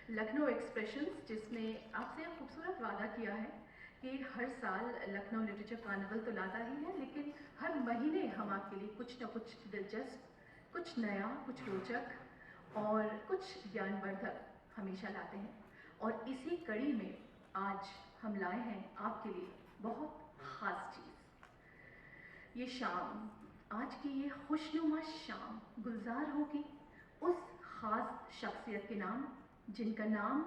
Lucknow expressions, जिसने आपसे एक खूबसूरत वादा किया है कि हर साल लखनऊ लिटरेचर कार्निवल तो लाता ही है, लेकिन हर महीने हम आपके लिए कुछ न कुछ दिलचस्प, कुछ नया, कुछ रोचक और कुछ ज्ञानवर्धक हमेशा लाते हैं। और इसी कड़ी में आज हम लाए हैं आपके लिए बहुत ख़ास चीज़। ये शाम, आज की ये खुशनुमा शाम गुलजार होगी उस ख़ास शख्सियत के नाम, जिनका नाम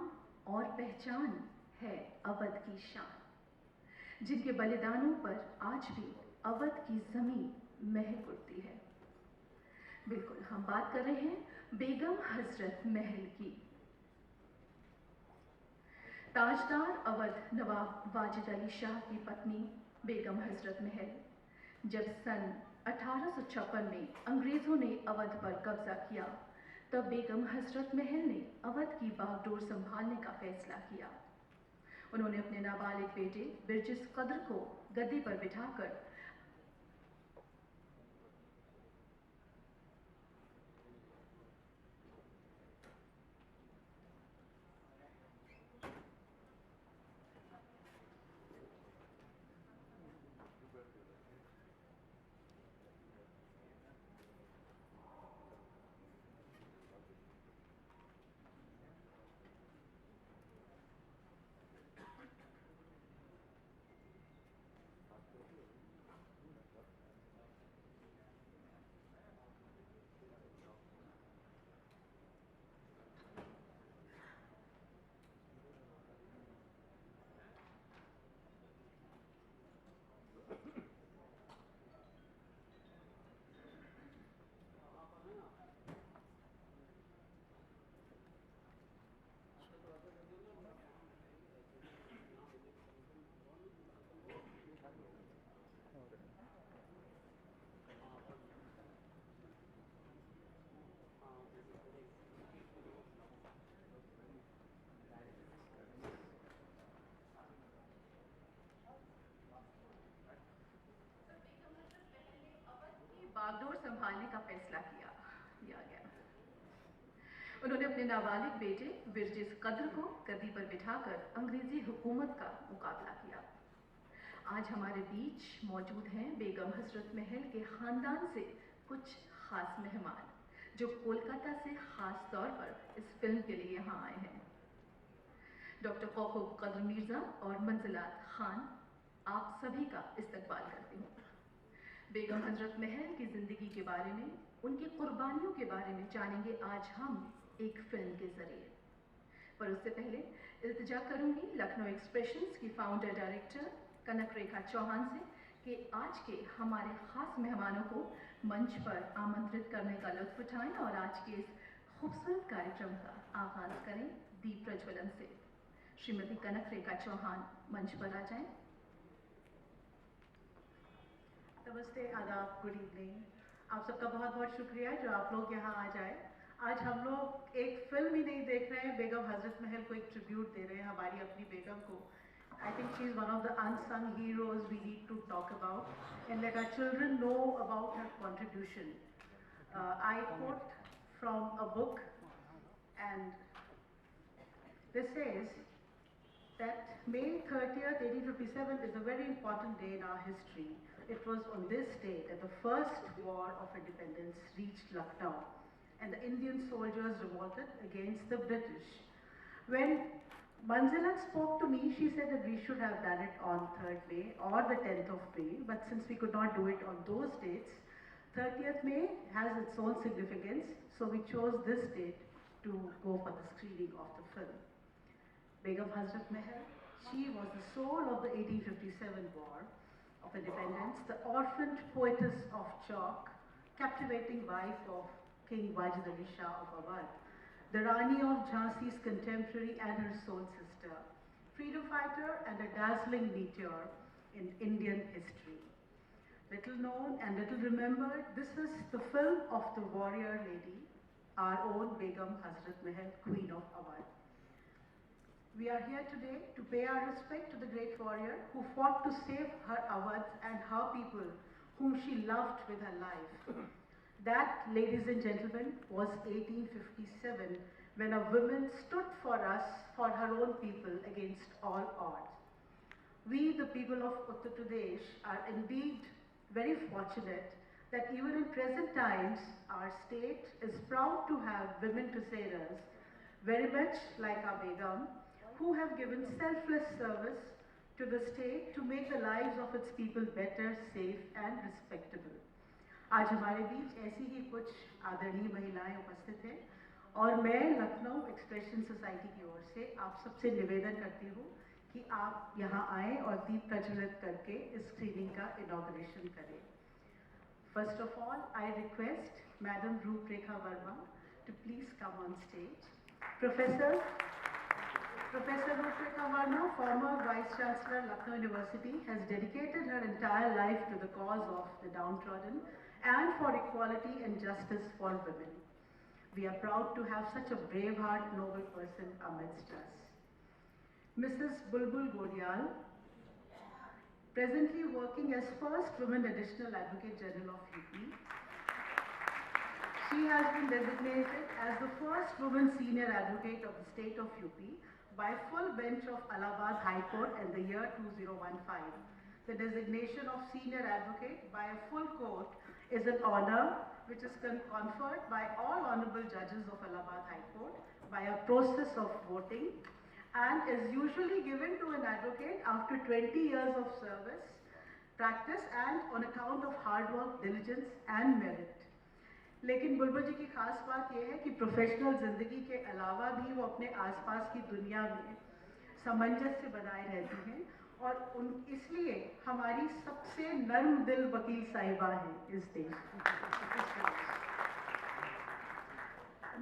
और पहचान है अवध की शान, जिनके बलिदानों पर आज भी अवध की ज़मीन महक उठती है। बिल्कुल, हम बात कर रहे हैं बेगम हजरत महल की। ताजदार अवध नवाब वाजिद अली शाह की पत्नी बेगम हजरत महल जब सन 1856 में अंग्रेज़ों ने अवध पर कब्जा किया, तब बेगम हजरत महल ने अवध की बागडोर संभालने का फैसला किया। उन्होंने अपने नाबालिग बेटे बिरजिस कद्र को गद्दी पर बिठाकर बागडोर संभालने का फैसला किया गया। उन्होंने अपने नाबालिग बेटे बिरजिस कद्र को गद्दी पर बिठाकर अंग्रेजी हुकूमत का मुकाबला किया। आज हमारे बीच मौजूद हैं बेगम हजरत महल के ख़ानदान से कुछ ख़ास मेहमान, जो कोलकाता से ख़ास तौर पर इस फिल्म के लिए यहाँ आए हैं। डॉक्टर कौकब कद्र मिर्ज़ा और मंजिलात खान, आप सभी का इस्तकबाल करती हूँ। बेगम हजरत महल की ज़िंदगी के बारे में, उनकी कुर्बानियों के बारे में जानेंगे आज हम एक फिल्म के ज़रिए। पर उससे पहले इल्तिजा करूँगी लखनऊ एक्सप्रेशंस की फाउंडर डायरेक्टर कनक रेखा चौहान से कि आज के हमारे ख़ास मेहमानों को मंच पर आमंत्रित करने का लुत्फ़ उठाएं और आज के इस खूबसूरत कार्यक्रम का आगाज़ करें दीप प्रज्वलन से। श्रीमती कनक रेखा चौहान मंच पर आ जाएं। नमस्ते, आदाब, गुड इवनिंग। आप सबका बहुत बहुत शुक्रिया जो आप लोग यहाँ आ जाए। आज हम लोग एक फिल्म ही नहीं देख रहे हैं, बेगम हजरत महल को एक ट्रिब्यूट दे रहे हैं, हमारी अपनी बेगम को। I think she is one of the unsung heroes we need to talk about and let our children know about her contribution. I quote from a book and this says that May 30th, 1857 is a very important day in our history. It was on this day that the first war of independence reached Lucknow and the Indian soldiers revolted against the British. When Manzilat spoke to me, she said that we should have done it on 3rd May or the 10th of May, but since we could not do it on those dates, 30th May has its own significance, so we chose this date to go for the screening of the film. Begum Hazrat Mahal, she was the soul of the 1857 War of Independence, the orphaned poetess of Chowk, captivating wife of King Wajid Ali Shah of Awadh, the Rani of Jhansi's contemporary and her soul sister, freedom fighter and a dazzling meteor in Indian history. Little known and little remembered, this is the film of the warrior lady, our own Begum Hazrat Mahal, Queen of Awadh. We are here today to pay our respect to the great warrior who fought to save her Awadh and her people whom she loved with her life. That, ladies and gentlemen, was 1857, when a woman stood for us, for her own people, against all odds. We, the people of Uttar Pradesh, are indeed very fortunate that even in present times, our state is proud to have women crusaders, very much like our Begum, who have given selfless service to the state to make the lives of its people better, safe and respectable. आज हमारे बीच ऐसी ही कुछ आदरणीय महिलाएं उपस्थित हैं और मैं लखनऊ एक्सप्रेशन सोसाइटी की ओर से आप सबसे निवेदन करती हूँ कि आप यहाँ आएँ और दीप प्रज्वलित करके इस स्क्रीनिंग का इनॉग्रेशन करें. First of all, I request Madam Rooprekha Verma to please come on stage. Professor Rooprekha Verma, former Vice Chancellor, Lucknow University, has dedicated her entire life to the cause of the downtrodden and for equality and justice for women. We are proud to have such a brave heart, noble person amidst us. Mrs. Bulbul Godial, presently working as first woman Additional Advocate General of UP. She has been designated as the first woman Senior Advocate of the state of UP by full bench of Allahabad High Court in the year 2015. The designation of Senior Advocate by a full court is an honor which is conferred by all honorable judges of Allahabad High Court by a process of voting and is usually given to an advocate after 20 years of service, practice and on account of hard work, diligence and merit. लेकिन बुलबुल जी की खास बात यह है कि professional जिंदगी के अलावा भी वो अपने आसपास की दुनिया में सामंजस्य बनाए रहती हैं और इसलिए हमारी सबसे नर्म दिल वकील साहिबा है इस देश की.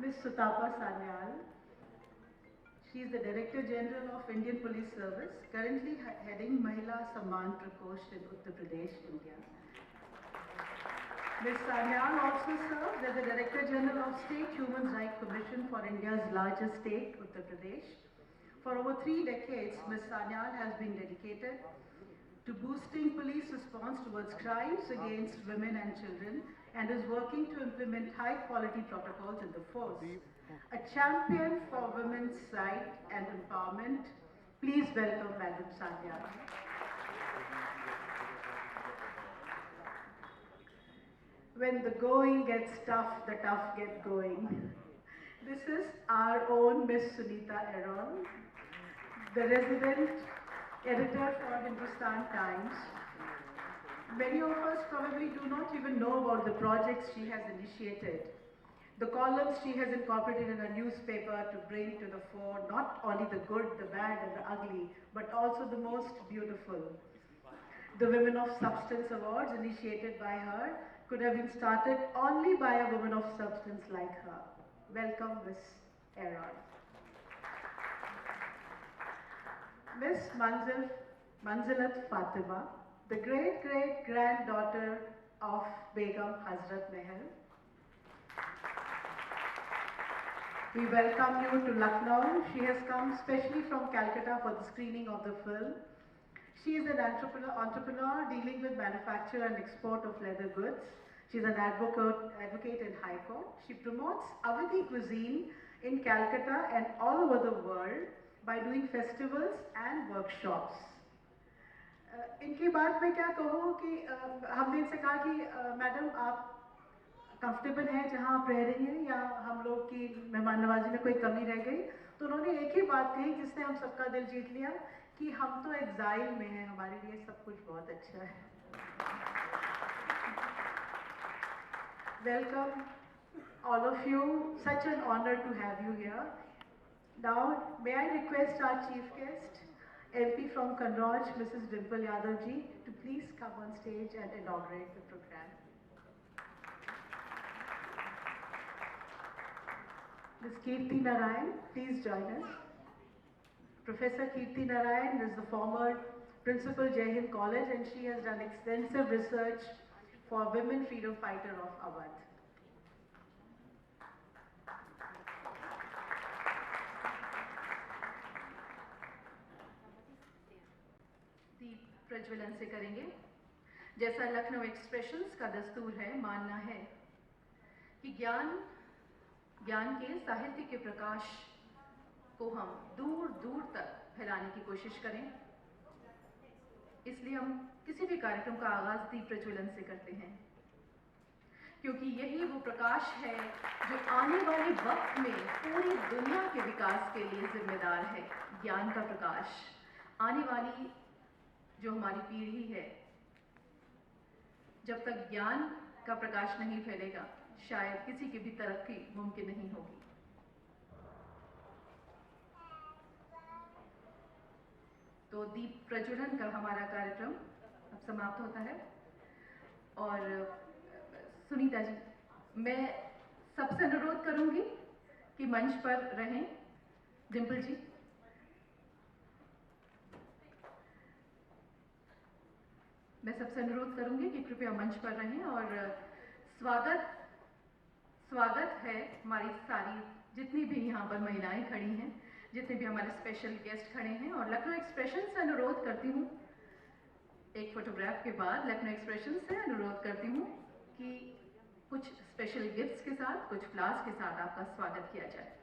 Miss Sutapa Sanyal, she is the Director General of Indian Police Service, currently heading Mahila Samman Prakosh in Uttar Pradesh, India. Ms. Sanyal also serves as the Director General of State Human Rights Commission for India's largest state, Uttar Pradesh. For over 3 decades, Ms. Sanyal has been dedicated to boosting police response towards crimes against women and children and is working to implement high-quality protocols in the force. A champion for women's rights and empowerment. Please welcome Madam Sanyal. When the going gets tough, the tough get going. This is our own Miss Sunita Aron, the resident editor for Hindustan Times. Many of us probably do not even know about the projects she has initiated. The columns she has incorporated in a newspaper to bring to the fore not only the good, the bad and the ugly, but also the most beautiful. The Women of Substance Awards initiated by her could have been started only by a woman of substance like her. Welcome, Miss Aron. Miss Manzilat Fatima, the great-great-granddaughter of Begum Hazrat Mahal. We welcome you to Lucknow. She has come specially from Calcutta for the screening of the film. She is an entrepreneur dealing with manufacture and export of leather goods. She is an advocate in High Court. She promotes Awadhi cuisine in Calcutta and all over the world by doing festivals and workshops. इनके बाद मैं क्या कहूँ कि हमने इनसे कहा कि मैडम आप कंफर्टेबल हैं जहाँ आप रह रही हैं या हम लोग की मेहमान नवाजी में कोई कमी रह गई, तो उन्होंने एक ही बात कही जिसने हम सबका दिल जीत लिया कि हम तो एग्जाइल में हैं, हमारे लिए सब कुछ बहुत अच्छा है. Welcome all of you, such an honor to have you here. Now may I request our chief guest, MP from Kannauj, Mrs. Dimple Yadav ji, to please come on stage and inaugurate the program. Ms. Kirti Narayan, please join us. Professor Kirti Narayan is the former principal Jai Hind College and she has done extensive research for women freedom fighter of Awadh. दीप प्रज्वलन से करेंगे. जैसा Lucknow expressions का दस्तूर है, मानना है कि ज्ञान ज्ञान के साहित्य के प्रकाश को हम दूर दूर तक फैलाने की कोशिश करें। इसलिए हम किसी भी कार्यक्रम का आगाज दीप प्रज्वलन से करते हैं, क्योंकि यही वो प्रकाश है जो आने वाले वक्त में पूरी दुनिया के विकास के लिए जिम्मेदार है। ज्ञान का प्रकाश। आने वाली जो हमारी पीढ़ी है, जब तक ज्ञान का प्रकाश नहीं फैलेगा, शायद किसी की भी तरक्की मुमकिन नहीं होगी। तो दीप प्रज्वलन का हमारा कार्यक्रम अब समाप्त होता है। और सुनीता जी, मैं सबसे अनुरोध करूंगी कि मंच पर रहें। डिम्पल जी, मैं सबसे अनुरोध करूंगी कि कृपया मंच पर रहें। और स्वागत है हमारी सारी जितनी भी यहाँ पर महिलाएं खड़ी हैं, जितने भी हमारे स्पेशल गेस्ट खड़े हैं। और लखनऊ एक्सप्रेशन से अनुरोध करती हूँ, एक फोटोग्राफ के बाद लखनऊ एक्सप्रेशन से अनुरोध करती हूँ कि कुछ स्पेशल गिफ्ट्स के साथ, कुछ फ्लावर्स के साथ आपका स्वागत किया जाए।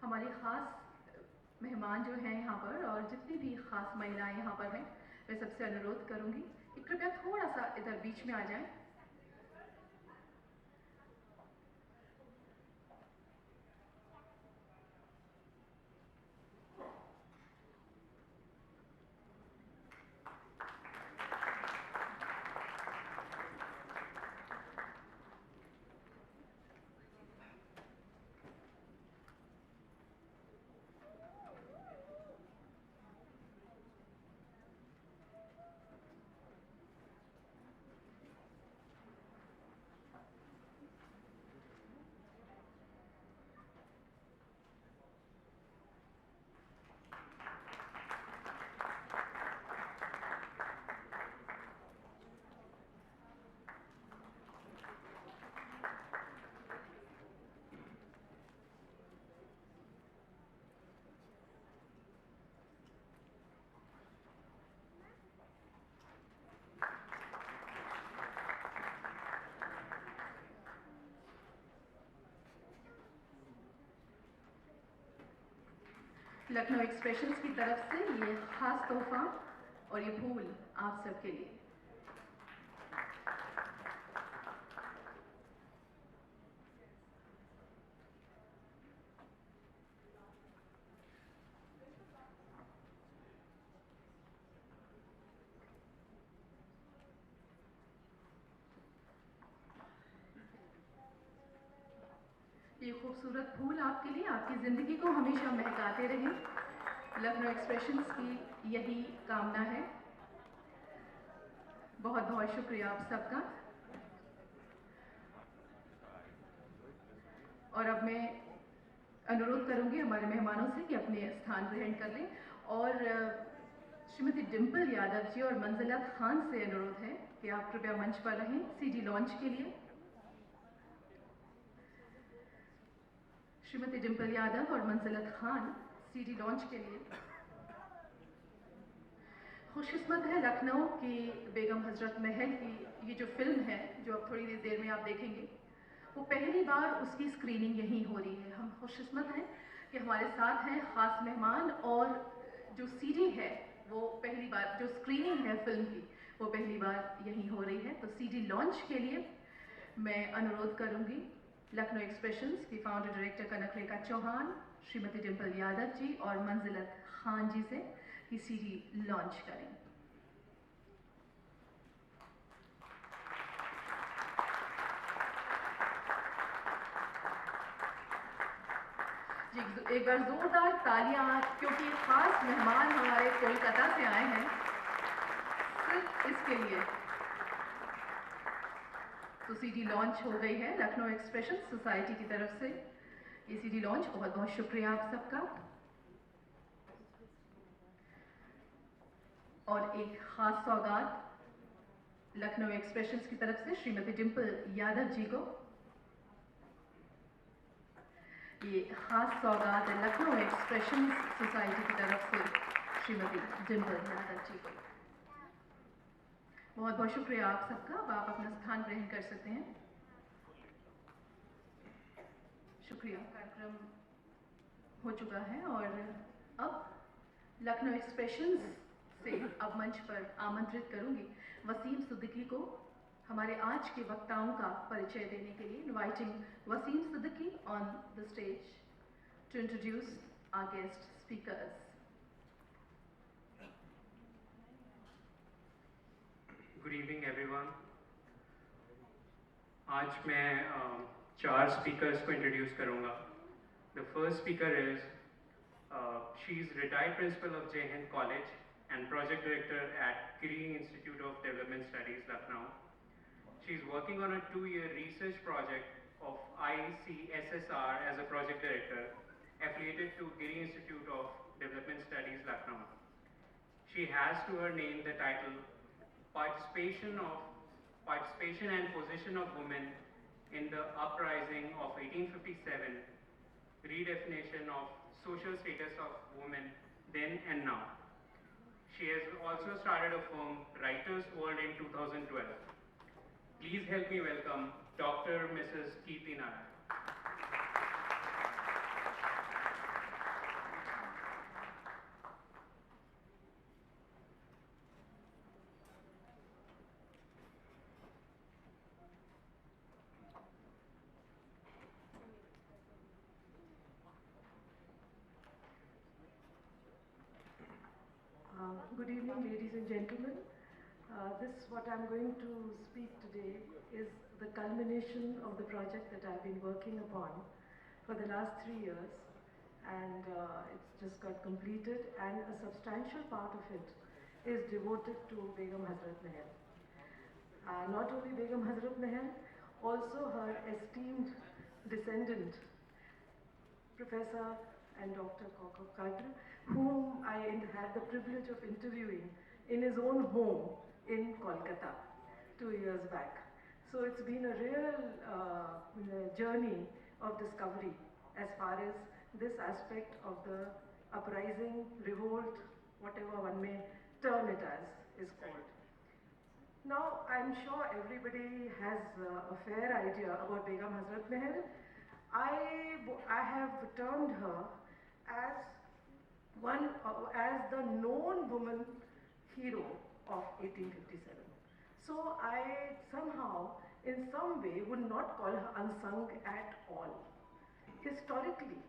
हमारी खास मेहमान जो हैं यहाँ पर, और जितनी भी खास महिलाएं यहाँ पर हैं, मैं सबसे अनुरोध करूंगी कि कृपया थोड़ा सा इधर बीच में आ जाएं। लखनऊ एक्सप्रेशंस की तरफ से ये खास तोहफा और ये फूल आप सबके लिए। ये खूबसूरत फूल आपके लिए, आपकी ज़िंदगी को हमेशा महकाते रहें। लखनऊ एक्सप्रेशंस की यही कामना है। बहुत बहुत शुक्रिया आप सबका। और अब मैं अनुरोध करूंगी हमारे मेहमानों से कि अपने स्थान ग्रहण कर लें। और श्रीमती डिम्पल यादव जी और मंजिलत खान से अनुरोध है कि आप कृपया मंच पर रहें सीडी लॉन्च के लिए। श्रीमती डिम्पल यादव और मंजिलत खान सीडी लॉन्च के लिए। खुशकिस्मत है लखनऊ की बेगम हजरत महल की ये जो फिल्म है, जो अब थोड़ी देर में आप देखेंगे, वो पहली बार उसकी स्क्रीनिंग यहीं हो रही है। हम खुशकिस्मत हैं कि हमारे साथ हैं ख़ास मेहमान, और जो सीडी है वो पहली बार, जो स्क्रीनिंग है फिल्म की, वो पहली बार यहीं हो रही है। तो सीडी लॉन्च के लिए मैं अनुरोध करूंगी लखनऊ एक्सप्रेशंस की फाउंडर डायरेक्टर कनक रेखा चौहान, श्रीमती डिम्पल यादव जी और मंजिलत खान जी से कि सीडी लॉन्च करें। जी, एक बार जोरदार तालियां, क्योंकि खास मेहमान हमारे कोलकाता से आए हैं सिर्फ इसके लिए। तो सीडी लॉन्च हो गई है लखनऊ एक्सप्रेशन सोसाइटी की तरफ से। ये सीडी लॉन्च, बहुत बहुत शुक्रिया आप सबका। और एक खास सौगात लखनऊ एक्सप्रेशंस की तरफ से श्रीमती डिम्पल यादव जी को। ये खास सौगात है लखनऊ एक्सप्रेशन सोसाइटी की तरफ से श्रीमती डिम्पल यादव जी को। बहुत बहुत शुक्रिया आप सबका। अब आप अपना स्थान ग्रहण कर सकते हैं। शुक्रिया। कार्यक्रम हो चुका है और अब लखनऊ एक्सप्रेशंस से अब मंच पर आमंत्रित करूंगी वसीम सिद्दीकी को हमारे आज के वक्ताओं का परिचय देने के लिए। Inviting Wasim Siddiqui on the stage to introduce our guest speakers. Good evening everyone. आज मैं 4 स्पीकर्स को इंट्रोड्यूस करूंगा। The first speaker is she is retired principal of Jai Hind college and project director at Kiri Institute of Development Studies, Lucknow. She is working on a 2-year research project of ICSSR as a project director affiliated to Kiri Institute of Development Studies, Lucknow. She has to her name the title Participation and Position of Women in the Uprising of 1857, Redefinition of Social Status of Women Then and Now. She has also started a firm, Writers World, in 2012. Please help me welcome Dr. Mrs. Kirti Narayan. Good evening, ladies and gentlemen. What I'm going to speak today is the culmination of the project that I've been working upon for the last 3 years, and it's just got completed, and a substantial part of it is devoted to Begum Hazrat Mahal. Not only Begum Hazrat Mahal, also her esteemed descendant, Professor and Dr. Kaukab Kadra, whom I had the privilege of interviewing in his own home in Kolkata 2 years back. So it's been a real journey of discovery as far as this aspect of the uprising, revolt, whatever one may term it as, is called. Now, I'm sure everybody has a fair idea about Begum Hazrat Mahal. I have termed her as the known woman hero of 1857. So I somehow, in some way, would not call her unsung at all. Historically,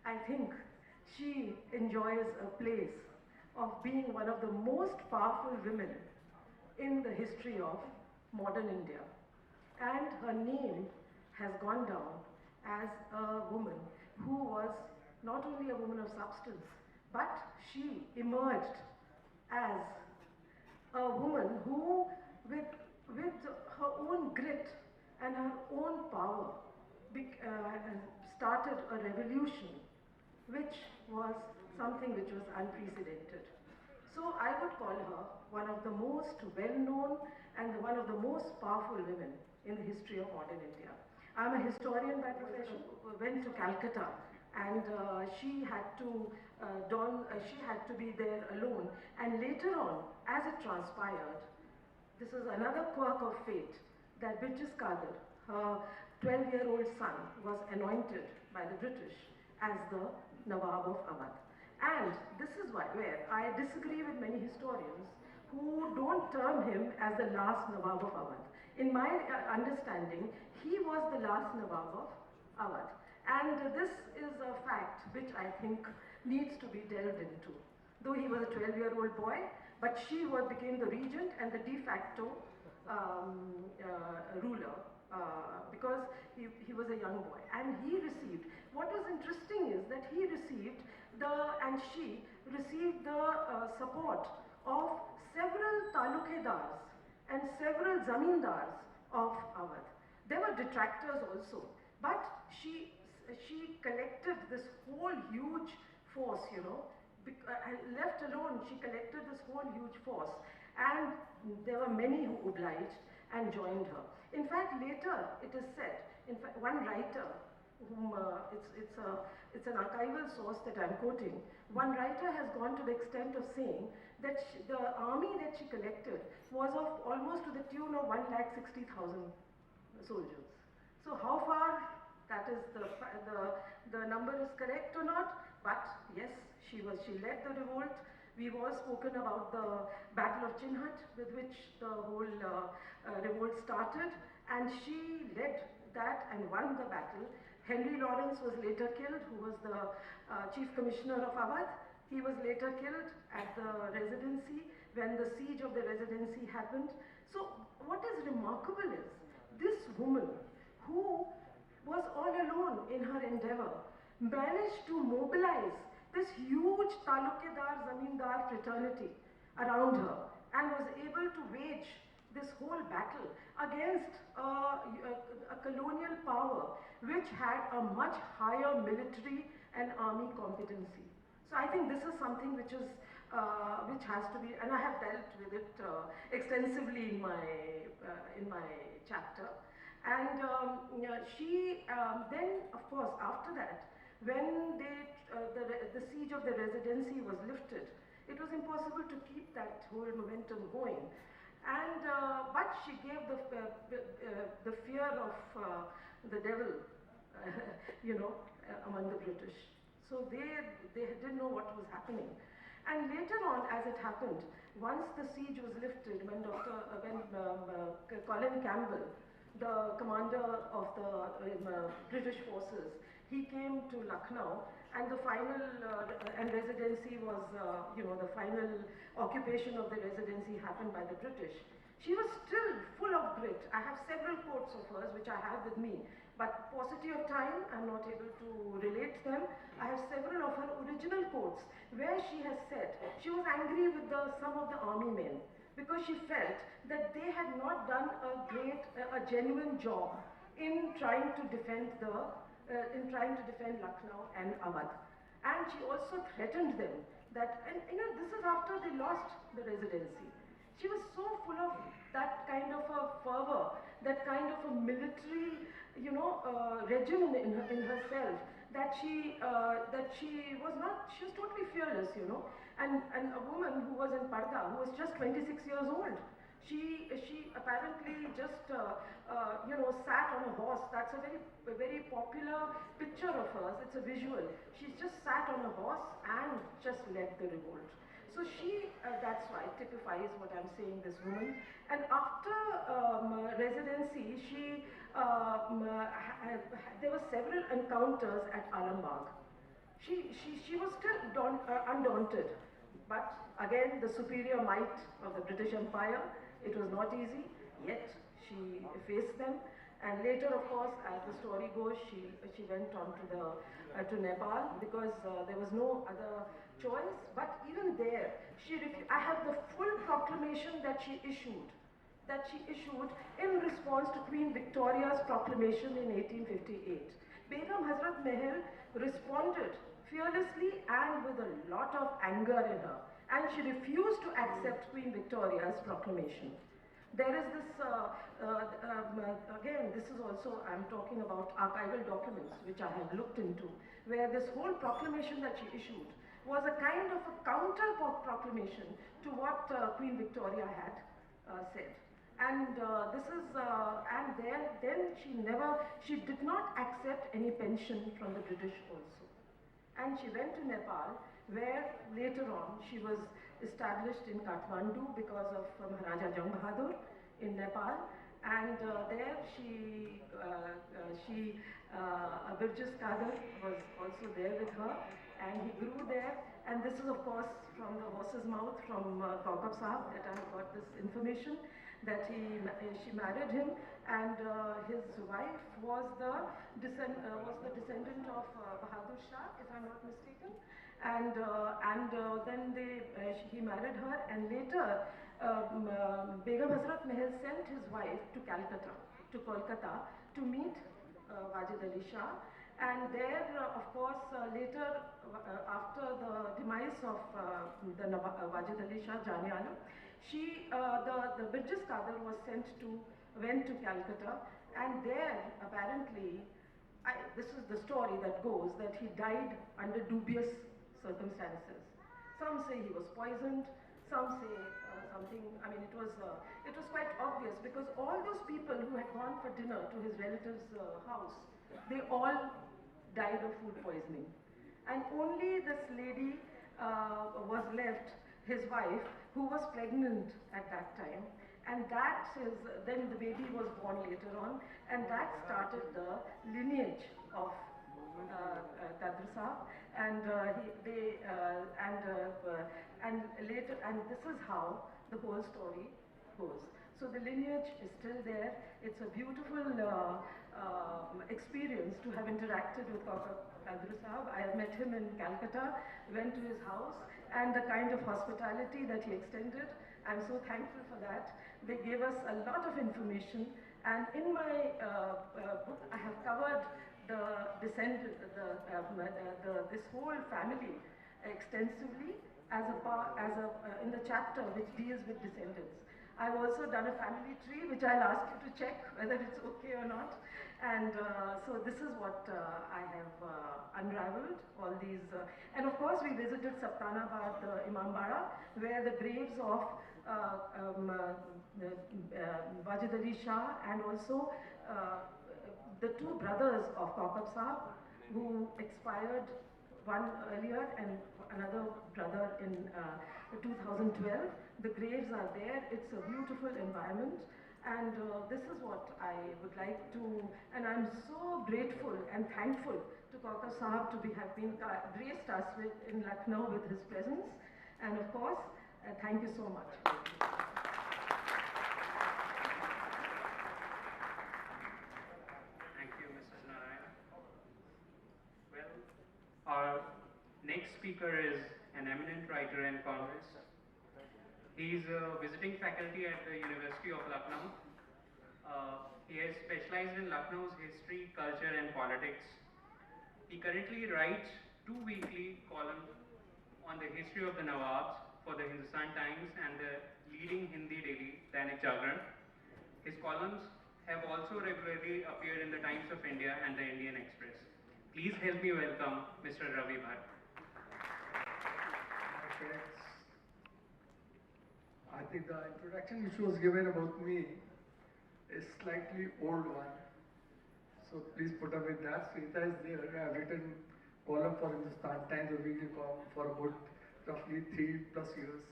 I think she enjoys a place of being one of the most powerful women in the history of modern India. And her name has gone down as a woman who was not only a woman of substance, but she emerged as a woman who, with her own grit and her own power, started a revolution which was something which was unprecedented. So I would call her one of the most well-known and one of the most powerful women in the history of modern India. I'm a historian by profession, went to Calcutta, and she had to be there alone. And later on, as it transpired, this is another quirk of fate, that British Kadir, her 12-year-old son, was anointed by the British as the Nawab of Awadh. And this is where I disagree with many historians who don't term him as the last Nawab of Awadh. In my understanding, he was the last Nawab of Awadh. And this is a fact which I think needs to be delved into. Though he was a 12-year-old boy, but she became the regent and the de facto ruler because he was a young boy. And he received, what was interesting is that he received and she received the support of several talukedars and several zamindars of Awadh. There were detractors also, but she collected this whole huge force, left alone, she collected this whole huge force, and there were many who obliged and joined her. In fact, later it is said, one writer whom it's an archival source that I'm quoting. One writer has gone to the extent of saying that the army that she collected was of almost to the tune of 1,60,000 soldiers. So how far that is the number is correct or not? But yes, she led the revolt. We've all spoken about the Battle of Chinhat, with which the whole revolt started, and she led that and won the battle. Henry Lawrence was later killed, who was the chief commissioner of Awadh. He was later killed at the residency when the siege of the residency happened. So what is remarkable is this woman, who was all alone in her endeavor, managed to mobilize this huge talukidar, zamindar fraternity around her and was able to wage this whole battle against a colonial power which had a much higher military and army competency. So I think this is something which has to be, and I have dealt with it extensively in my chapter. And she then, of course, after that, when the siege of the residency was lifted, it was impossible to keep that whole momentum going. And but she gave the fear of the devil, among the British. So they didn't know what was happening. And later on, as it happened, once the siege was lifted, when Colin Campbell, the commander of the British forces, he came to Lucknow, and the final and residency was, the final occupation of the residency happened by the British. She was still full of grit. I have several quotes of hers which I have with me, but paucity of time, I'm not able to relate them. I have several of her original quotes where she has said she was angry with some of the army men because she felt that they had not done a genuine job in trying to defend Lucknow and Awadh. And she also threatened them that, and this is after they lost the residency. She was so full of that kind of a fervor, that kind of a military, regimen in herself, that she was totally fearless, and a woman who was in Parda, who was just 26 years old. She apparently just sat on a horse. That's a very popular picture of hers. It's a visual. She's just sat on a horse and just led the revolt. So that's why typifies what I'm saying, this woman. And after residency, there were several encounters at Alambagh. She was still undaunted, but again, the superior might of the British Empire, it was not easy, yet she faced them. And later, of course, as the story goes, she went on to Nepal because there was no other choice. But even there, I have the full proclamation that she issued in response to Queen Victoria's proclamation in 1858. Begum Hazrat Mahal responded fearlessly and with a lot of anger in her, and she refused to accept Queen Victoria's proclamation. There is this, again, this is also, I'm talking about archival documents which I have looked into, where this whole proclamation that she issued was a kind of a counter proclamation to what Queen Victoria had said. And then she did not accept any pension from the British also. And she went to Nepal, where later on she was established in Kathmandu because of Maharaja Jang Bahadur in Nepal. And there Birjis Kadir was also there with her, and he grew there. And this is, of course, from the horse's mouth from Kaukab Sahab that I have got this information, that she married him, and his wife was the descendant of Bahadur Shah, if I'm not mistaken. And then he married her, and later Begum Hazrat Mahal sent his wife to Kolkata to meet Wajid Ali Shah. And there, of course, later, after the demise of the Wajid Ali Shah Jane-Alam, the Birjis Kadir went to Calcutta, and there apparently this is the story that goes that he died under dubious circumstances. Some say he was poisoned, some say something, I mean, it was quite obvious because all those people who had gone for dinner to his relative's house, they all died of food poisoning. And only this lady was left, his wife, who was pregnant at that time. And that is, then the baby was born later on, and that started the lineage of Qadr Saab. And and later, and this is how the whole story goes. So the lineage is still there. It's a beautiful experience to have interacted with Qadr Saab. I have met him in Calcutta, went to his house, and the kind of hospitality that he extended, I'm so thankful for that. They gave us a lot of information, and in my book, I have covered the this whole family extensively in the chapter which deals with descendants. I've also done a family tree, which I'll ask you to check whether it's okay or not. And so this is what I have unraveled, all these. And of course, we visited Saptanabad, Imambara, where the graves of Wajid Ali Shah and also the two brothers of Kaukab Saab who expired, one earlier and another brother in 2012. The graves are there. It's a beautiful environment. And this is what I would like to, and I'm so grateful and thankful to Kaukab Saab to have been graced us in Lucknow with his presence. And of course, thank you so much. Thank you, Mrs. Narayan. Well, our next speaker is an eminent writer and columnist. He is a visiting faculty at the University of Lucknow. He has specialized in Lucknow's history, culture, and politics. He currently writes 2 weekly columns on the history of the Nawabs for the Hindustan Times and the leading Hindi daily, Dainik Jagran. His columns have also regularly appeared in the Times of India and the Indian Express. Please help me welcome Mr. Ravi Bhatt. I think the introduction which was given about me is slightly old one. So please put up with that. Srita is there. I have written column for Hindustan Times, a weekly column for about roughly 3+ years.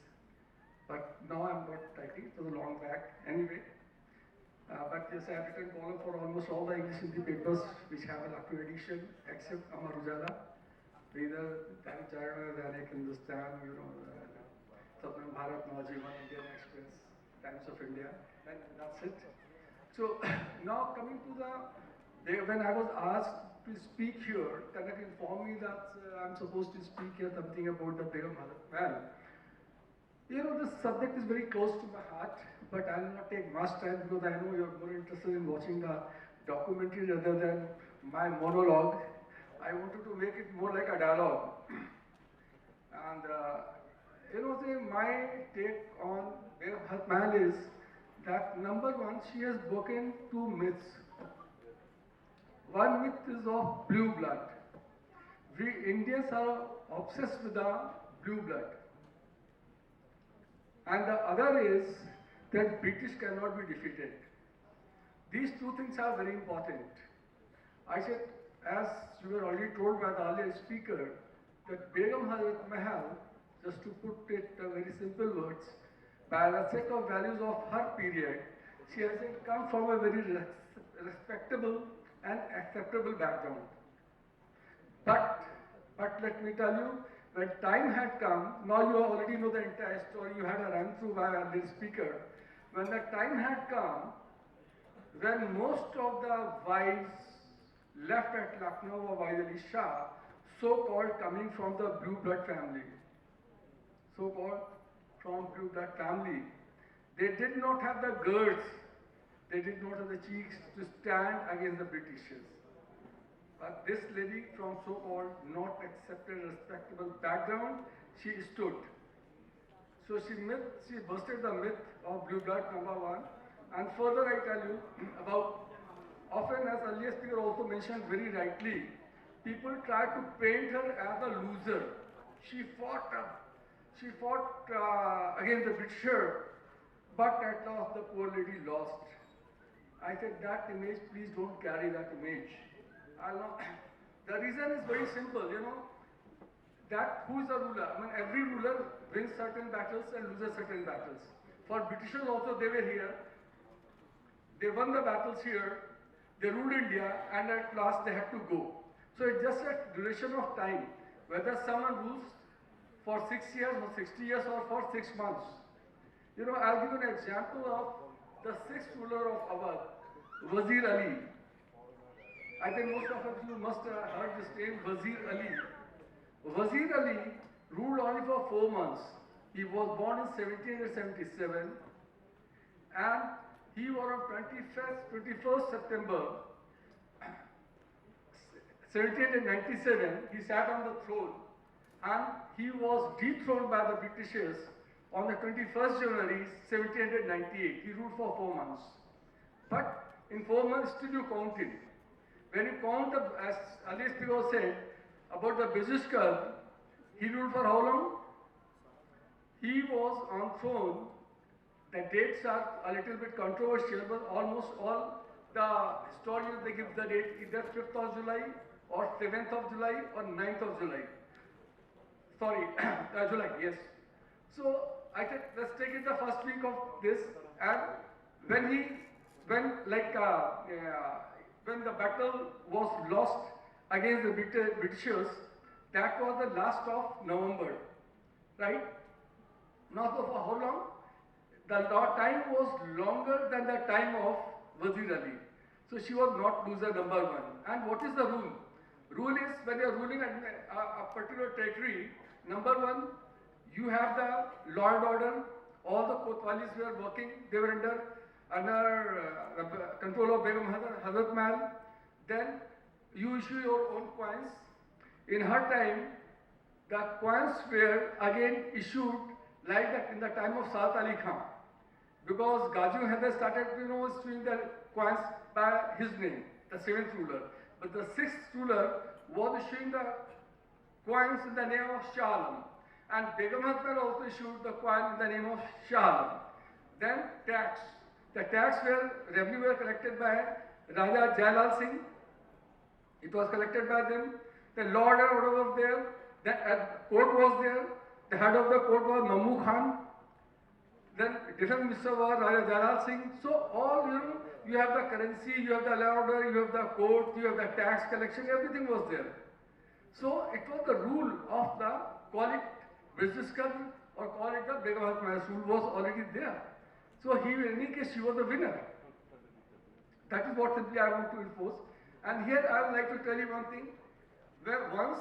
But now I'm not writing, it was a long back. Anyway, but yes, I have written column for almost all the English Hindi papers which have a Lucknow edition, except Amar Ujala, either Dainik Jagran, Dainik Hindustan, Sapna Bharat, Navjivan, Indian Express, Times of India, and that's it. So now coming to when I was asked to speak here, Kanak informed me that I'm supposed to speak here something about the Begum Hazrat Mahal. This subject is very close to my heart, but I'll not take much time because I know you're more interested in watching the documentary rather than my monologue. I wanted to make it more like a dialogue. And my take on Begum Hazrat Mahal is that number one, she has broken 2 myths. One myth is of blue blood. We Indians are obsessed with the blue blood. And the other is that British cannot be defeated. These 2 things are very important. I said, as you were already told by the earlier speaker, that Begum Hazrat Mahal, just to put it in very simple words, by the set of values of her period, she hasn't come from a very respectable and acceptable background. But let me tell you, when time had come, now you already know the entire story, you had a run through by our lead speaker. When the time had come, when most of the wives left at Lucknow or Wajid Ali Shah, so-called coming from the blue blood family, so-called from blue blood family, they did not have the girds, they did not have the cheeks to stand against the Britishers. But this lady from so-called not accepted respectable background, she stood. So she busted the myth of blue blood, number one. And further I tell you about often, as earlier speaker also mentioned very rightly, people try to paint her as a loser. She fought against the Britisher, but at last the poor lady lost. I said, that image, please don't carry that image. The reason is very simple, that who is the ruler? I mean, every ruler wins certain battles and loses certain battles. For Britishers also, they were here. They won the battles here. They ruled India, and at last they had to go. So it's just a duration of time, whether someone rules for 6 years or 60 years or for 6 months. I'll give you an example of the 6th ruler of Awadh, Wazir Ali. I think most of you must have heard this name, Wazir Ali. Wazir Ali ruled only for 4 months. He was born in 1777, and he was on 21st September 1797, he sat on the throne, and he was dethroned by the Britishers on the 21st January 1798. He ruled for 4 months. But in 4 months, still you counted. When you count, as Ali Speaker said, about the British curve, he ruled for how long? He was on throne. The dates are a little bit controversial, but almost all the historians, they give the date either 5th of July or 7th of July or 9th of July. Sorry, July, yes. So I said, let's take it the first week of this, and when the battle was lost against the Britishers, that was the last of November, right? Now, so for how long? The time was longer than the time of Wazir Ali. So she was not loser, number one. And what is the rule? Rule is, when you are ruling a particular territory, number one, you have the law and order. All the Kotwalis were working, they were under control of Begum Hazrat Mahal. Then you issue your own coins. In her time, the coins were again issued like that in the time of Saad Ali Khan. Because Ghazi Haider started, issuing the coins by his name, the 7th ruler. But the 6th ruler was issuing the coins in the name of Shah Alam. And Begum Hazrat also issued the coin in the name of Shah Alam. Then tax. The revenue were collected by Raja Jailal Singh. It was collected by them. The law and order was there. The court was there. The head of the court was Mammu Khan. Then defense minister was Raja Jailal Singh. So all, you have the currency, you have the law order, you have the court, you have the tax collection, everything was there. So it was the rule of the, call it British Curve or call it the Begum Hazrat Mahal's rule was already there. So in any case, she was the winner. That is what simply I want to enforce. And here I would like to tell you one thing, where once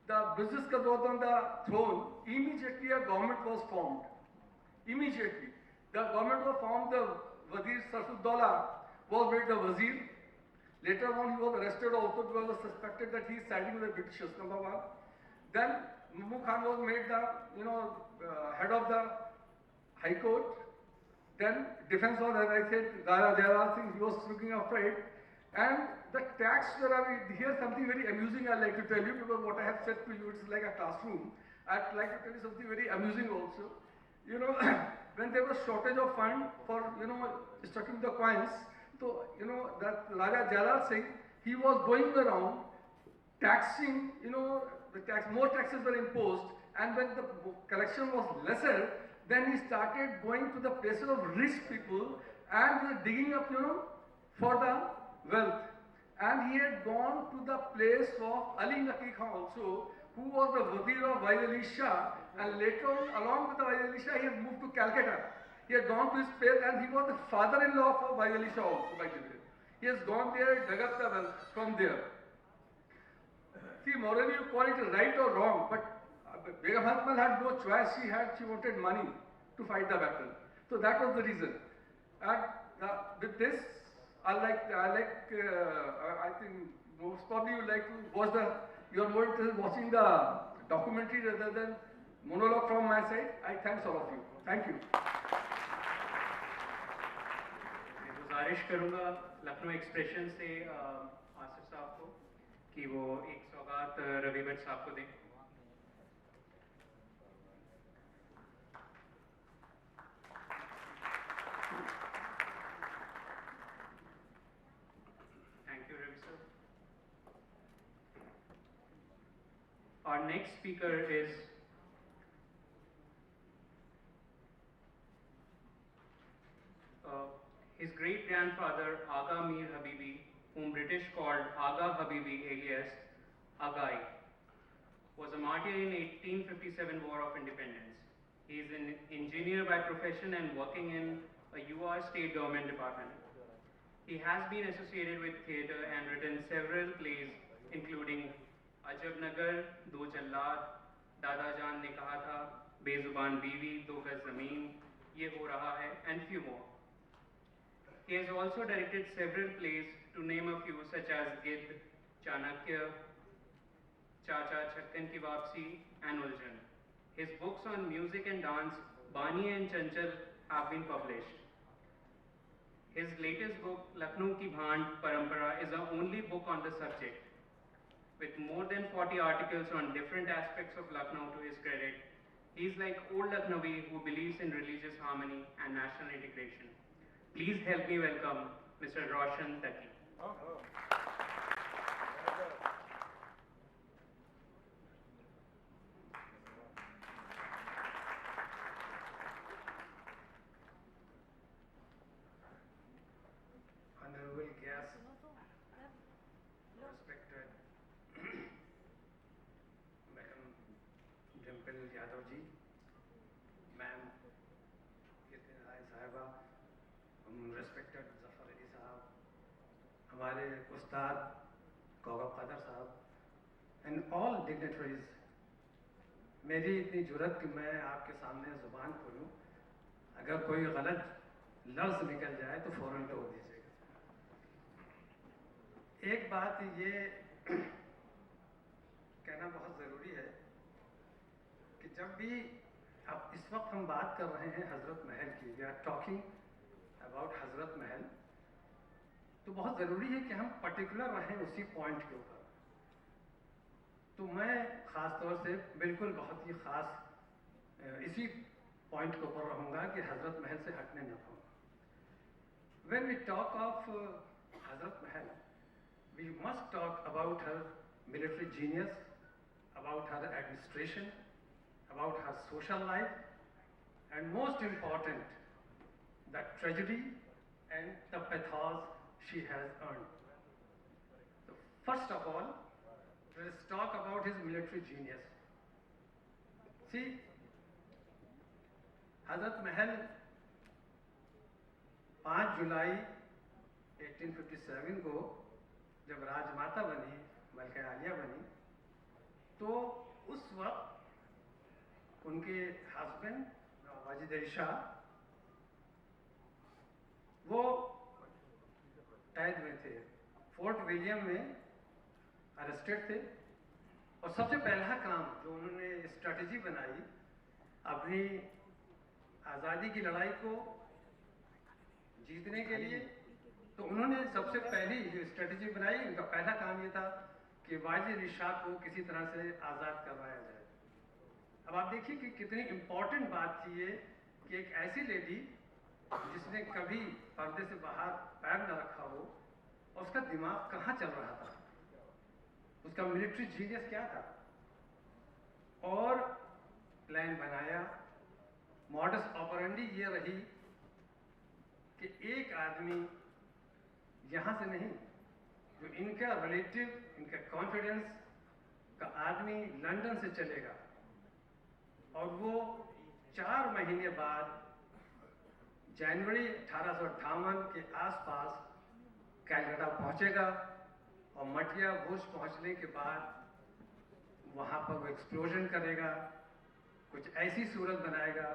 the British Curve was on the throne, immediately a government was formed. Immediately. The government was formed, the Wazir Sarfuddaula was made the Wazir. Later on, he was arrested also because it was suspected that he is siding with the Britishers, number one. Then Mammu Khan was made the, head of the High Court. Then defense was, as I said, Raja Jailal Singh, he was looking after it. And the tax, here something very amusing I'd like to tell you, because what I have said to you, it's like a classroom. I'd like to tell you something very amusing also. When there was shortage of fund for, stocking the coins, so, that Raja Jailal Singh, he was going around taxing, more taxes were imposed, and when the collection was lesser, then he started going to the places of rich people and digging up, for the wealth. And he had gone to the place of Ali Naqi Khan also, who was the Wazir of Wazir Ali Shah, and later on, along with the Wazir Ali Shah, he had moved to Calcutta. He had gone to his place, and he was the father-in-law of Wazir Ali Shah also, by the way. He has gone there, dug up the wealth from there. See, morally you call it right or wrong, but Begum Hazrat Mahal had no choice. She wanted money to fight the battle. So that was the reason. And with this, I think most probably you like to watch you are more interested in watching the documentary rather than monologue from my side. I thanks all of you. Thank you. गुजारिश करूंगा Lucknow expression से आसिफ साहब को कि वो एक सौगात रवि भट्ट साहब को दें। Thank you, Ravi sir. Our next speaker is his great-grandfather Aga Mir Habibi, whom British called Aga Habibi alias Agai, was a martyr in 1857 War of Independence. He is an engineer by profession and working in a UR state government department. He has been associated with theatre and written several plays including Ajab Nagar, Do Jallad, Dada Jaan Ne Kaha Tha, Bezuban Biwi, Do Gaz Zameen, Ye Ho Raha Hai, and few more. He has also directed several plays, to name a few, such as Gidd, Chanakya, Chacha Chakkan Ki Vapsi, and Uljan. His books on music and dance, Bani and Chanchal, have been published. His latest book, Lucknow Ki Bhand Parampara, is the only book on the subject. With more than 40 articles on different aspects of Lucknow to his credit, he is like old Lucknowi who believes in religious harmony and national integration. Please help me welcome Mr. Roshan Taki. Honorable guests, respected Madam Dimple Yadav ji, Ma'am Kirtan Rai Sahiba, respected Zafar Ali Sahab, हमारे उस्ताद गौरव कदर साहब, and all dignitaries. मेरी इतनी जुर्रत कि मैं आपके सामने ज़ुबान खोलूं, अगर कोई गलत लफ्ज़ निकल जाए तो फ़ौरन टोक दीजिएगा। एक बात ये कहना बहुत ज़रूरी है कि जब भी अब इस वक्त हम बात कर रहे हैं हज़रत महल की, वी आर टॉकिंग अबाउट हज़रत महल, तो बहुत ज़रूरी है कि हम पर्टिकुलर रहें उसी पॉइंट के ऊपर। तो मैं ख़ास तौर से बिल्कुल बहुत ही ख़ास इसी पॉइंट के ऊपर रहूँगा कि हज़रत महल से हटने न पाऊँ। When we talk of Hazrat Mahal, we must talk about her military genius, about her administration, about her social life, and most important, the tragedy and the pathos she has earned. So first of all, let us talk about his military genius. See, Hazrat Mahal 5 जुलाई 1857 को जब राजमाता बनी, मलका आलिया बनी, तो उस वक्त उनके husband Wajid Ali Shah वो कैद में थे, फोर्ट विलियम में अरेस्टेड थे। और सबसे पहला काम जो उन्होंने स्ट्रेटजी बनाई अपनी आज़ादी की लड़ाई को जीतने के लिए, तो उन्होंने सबसे पहली जो स्ट्रेटजी बनाई, उनका पहला काम ये था कि वाजिद अली शाह को किसी तरह से आज़ाद करवाया जाए। अब आप देखिए कि कितनी इम्पोर्टेंट बात थी ये कि एक ऐसी लेडी जिसने कभी पर्दे से बाहर पैर न रखा हो, और उसका दिमाग कहाँ चल रहा था, उसका मिलिट्री जीनियस क्या था, और प्लान बनाया। मॉडस ऑपरेंडी ये रही कि एक आदमी यहाँ से नहीं, जो इनका रिलेटिव, इनका कॉन्फिडेंस का आदमी लंदन से चलेगा, और वो 4 महीने बाद जनवरी 1858 के आसपास कैलकाटा पहुँचेगा, और मटिया बुर्ज पहुँचने के बाद वहाँ पर वो एक्सप्लोजन करेगा, कुछ ऐसी सूरत बनाएगा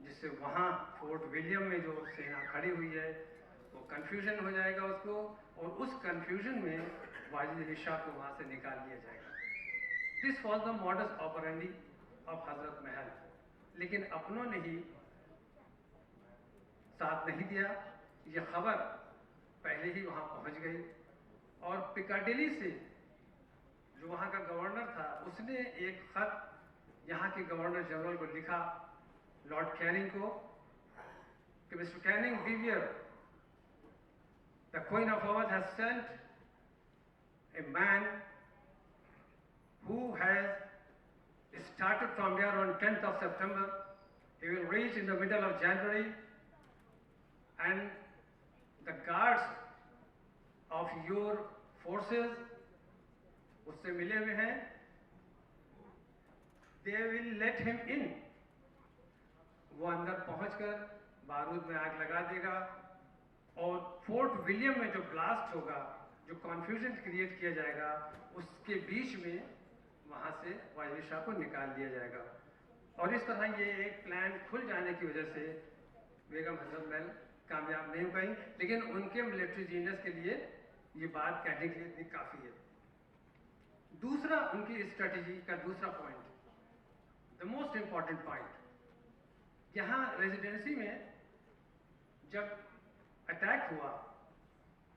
जिससे वहाँ फोर्ट विलियम में जो सेना खड़ी हुई है वो कंफ्यूजन हो जाएगा उसको, और उस कंफ्यूजन में वाजिद अली शाह को वहाँ से निकाल लिया जाएगा। This was the modus operandi of Hazrat Mahal. लेकिन अपनों ने ही साथ नहीं दिया। ये खबर पहले ही वहाँ पहुँच गई और पिकाडिली से जो वहाँ का गवर्नर था उसने एक खत यहाँ के गवर्नर जनरल को लिखा, लॉर्ड कैनिंग को, कि mister Canning, beware, the queen of Awadh has sent a man who has started from here on 10th of September. He will reach in the middle of January, and the guards of your forces उससे मिले हुए हैं. They will let him in. वो अंदर पहुंचकर बारूद में आग लगा देगा और फोर्ट विलियम में जो ब्लास्ट होगा, जो कॉन्फ्यूजन क्रिएट किया जाएगा, उसके बीच में वहां से वाजिद शाह को निकाल दिया जाएगा. और इस तरह ये एक प्लान खुल जाने की वजह से बेगम हजरत महल कामयाब नहीं हो पाई, लेकिन उनके मिलिट्री जीनियस के लिए ये बात कहने के लिए काफ़ी है. दूसरा, उनकी स्ट्रेटजी का दूसरा point, the most important point, यहाँ रेजिडेंसी में जब अटैक हुआ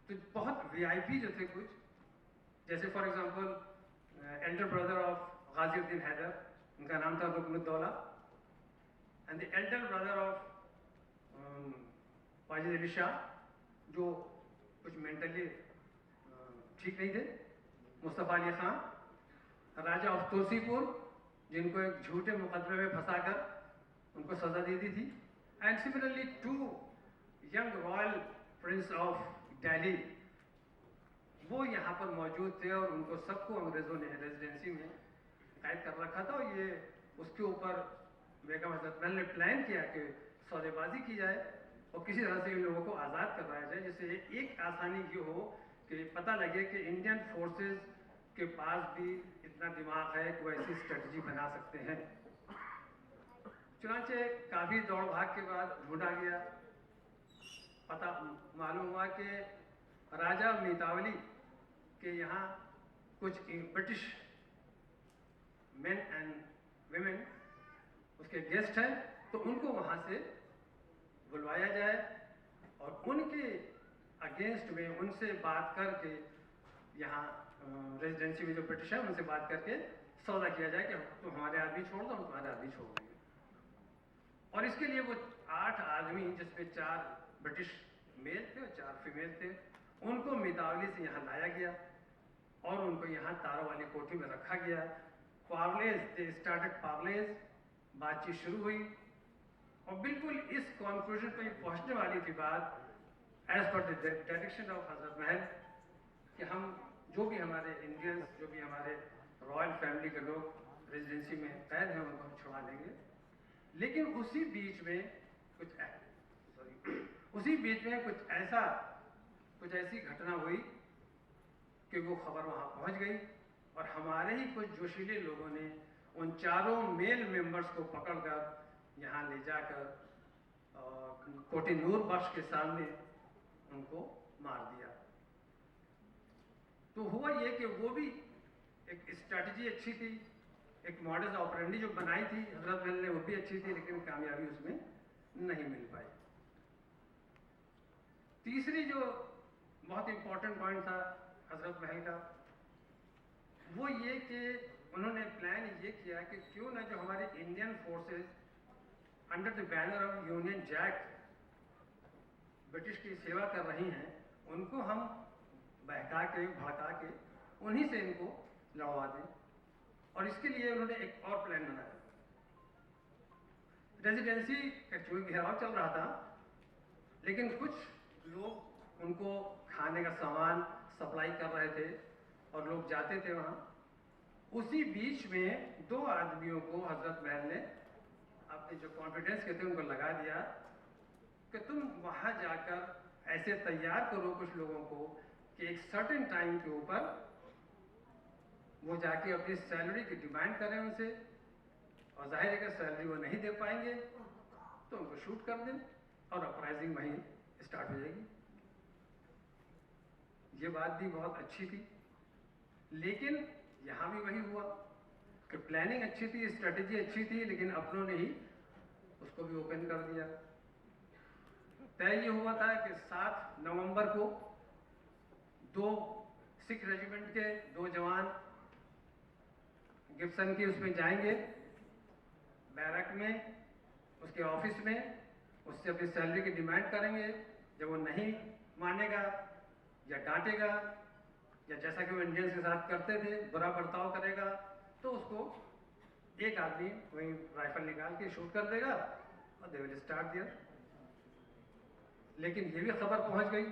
तो बहुत वीआईपी जो थे कुछ, जैसे for example elder brother of Ghaziuddin Haidar, उनका नाम था Ruknuddaula, and the elder brother of Wajid Ali Shah, जो कुछ मेंटली ठीक नहीं थे, मुस्तफ़ा अली खान, राजा ऑफ तुलसीपुर, जिनको एक झूठे मुकदमे में फंसाकर उनको सजा दे दी थी, and similarly 2 young royal Prince of Delhi, वो यहाँ पर मौजूद थे और उनको सबको अंग्रेज़ों ने रेजिडेंसी में कैद कर रखा था. और ये उसके ऊपर बेगम हजरत महल ने प्लान किया कि सौदेबाजी की जाए और किसी तरह से इन लोगों को आज़ाद करवाया जाए, जिससे एक आसानी ये हो कि पता लगे कि इंडियन फोर्सेस के पास भी इतना दिमाग है कि वो ऐसी स्ट्रेटजी बना सकते हैं. चुनांचे काफ़ी दौड़ भाग के बाद ढूंढा गया, पता मालूम हुआ कि राजा मीतावली के यहाँ कुछ ब्रिटिश मेन एंड विमेन उसके गेस्ट हैं, तो उनको वहाँ से बुलवाया जाए और उनके अगेंस्ट में उनसे बात करके, यहाँ रेजिडेंसी में जो ब्रिटिश है उनसे बात करके सौदा किया जाए कि तुम हमारे आदमी छोड़ दो, हम तुम्हारे आदमी छोड़ देंगे. और इसके लिए वो 8 आदमी, जिसमें 4 ब्रिटिश मेल थे और 4 फीमेल थे, उनको मितावली से यहाँ लाया गया और उनको यहाँ तारों वाली कोठी में रखा गया. पार्लेज, दे स्टार्टेड पार्लेज, बातचीत शुरू हुई और बिल्कुल इस कॉन्क्लूजन पर पहुँचने वाली थी बात, as per the direction of Hazrat Mahal, कि हम जो भी हमारे इंडियंस, जो भी हमारे रॉयल फैमिली के लोग रेजिडेंसी में कैद हैं, उनको हम छुड़ा देंगे. लेकिन उसी बीच में कुछ ऐसी घटना हुई कि वो खबर वहाँ पहुँच गई और हमारे ही कुछ जोशीले लोगों ने उन 4 मेल मेंबर्स को पकड़कर यहाँ ले जाकर कोठी नूर बख्श के सामने उनको मार दिया. तो हुआ ये कि वो भी एक स्ट्रैटेजी अच्छी थी, एक मॉडस ऑपरेंडी जो बनाई थी हजरत महल ने, वो भी अच्छी थी, लेकिन कामयाबी उसमें नहीं मिल पाई. तीसरी जो बहुत इंपॉर्टेंट पॉइंट था हजरत महल का, वो ये कि उन्होंने प्लान ये किया कि क्यों ना जो हमारे Indian forces under the banner of Union Jack British की सेवा कर रही हैं, उनको हम बहका के, भड़का के उन्हीं से इनको लड़वा दें. और इसके लिए उन्होंने एक और प्लान बनाया. रेजिडेंसी का चूंकि घेराव चल रहा था, लेकिन कुछ लोग उनको खाने का सामान सप्लाई कर रहे थे और लोग जाते थे वहाँ. उसी बीच में 2 आदमियों को हजरत महल ने अपने जो कॉन्फिडेंस के थे उनको लगा दिया कि तुम वहाँ जाकर ऐसे तैयार करो कुछ लोगों को कि एक सर्टेन टाइम के ऊपर वो जाके अपनी सैलरी की डिमांड करें उनसे, और जाहिर है कि सैलरी वो नहीं दे पाएंगे तो उनको शूट कर दें और अपराइजिंग वहीं स्टार्ट हो जाएगी. ये बात भी बहुत अच्छी थी, लेकिन यहाँ भी वही हुआ कि प्लानिंग अच्छी थी, स्ट्रेटजी अच्छी थी, लेकिन अपनों ने ही उसको भी ओपन कर दिया. तय ये हुआ था कि 7 नवंबर को 2 सिख रेजिमेंट के 2 जवान गिब्सन के उसमें जाएंगे बैरक में, उसके ऑफिस में, उससे अपनी सैलरी की डिमांड करेंगे। जब वो नहीं मानेगा या डांटेगा या जैसा कि वो इंडियंस के साथ करते थे बुरा बर्ताव करेगा, तो उसको एक आदमी वही राइफल निकाल के शूट कर देगा और दे विल स्टार्ट देयर। लेकिन ये भी खबर पहुंच गई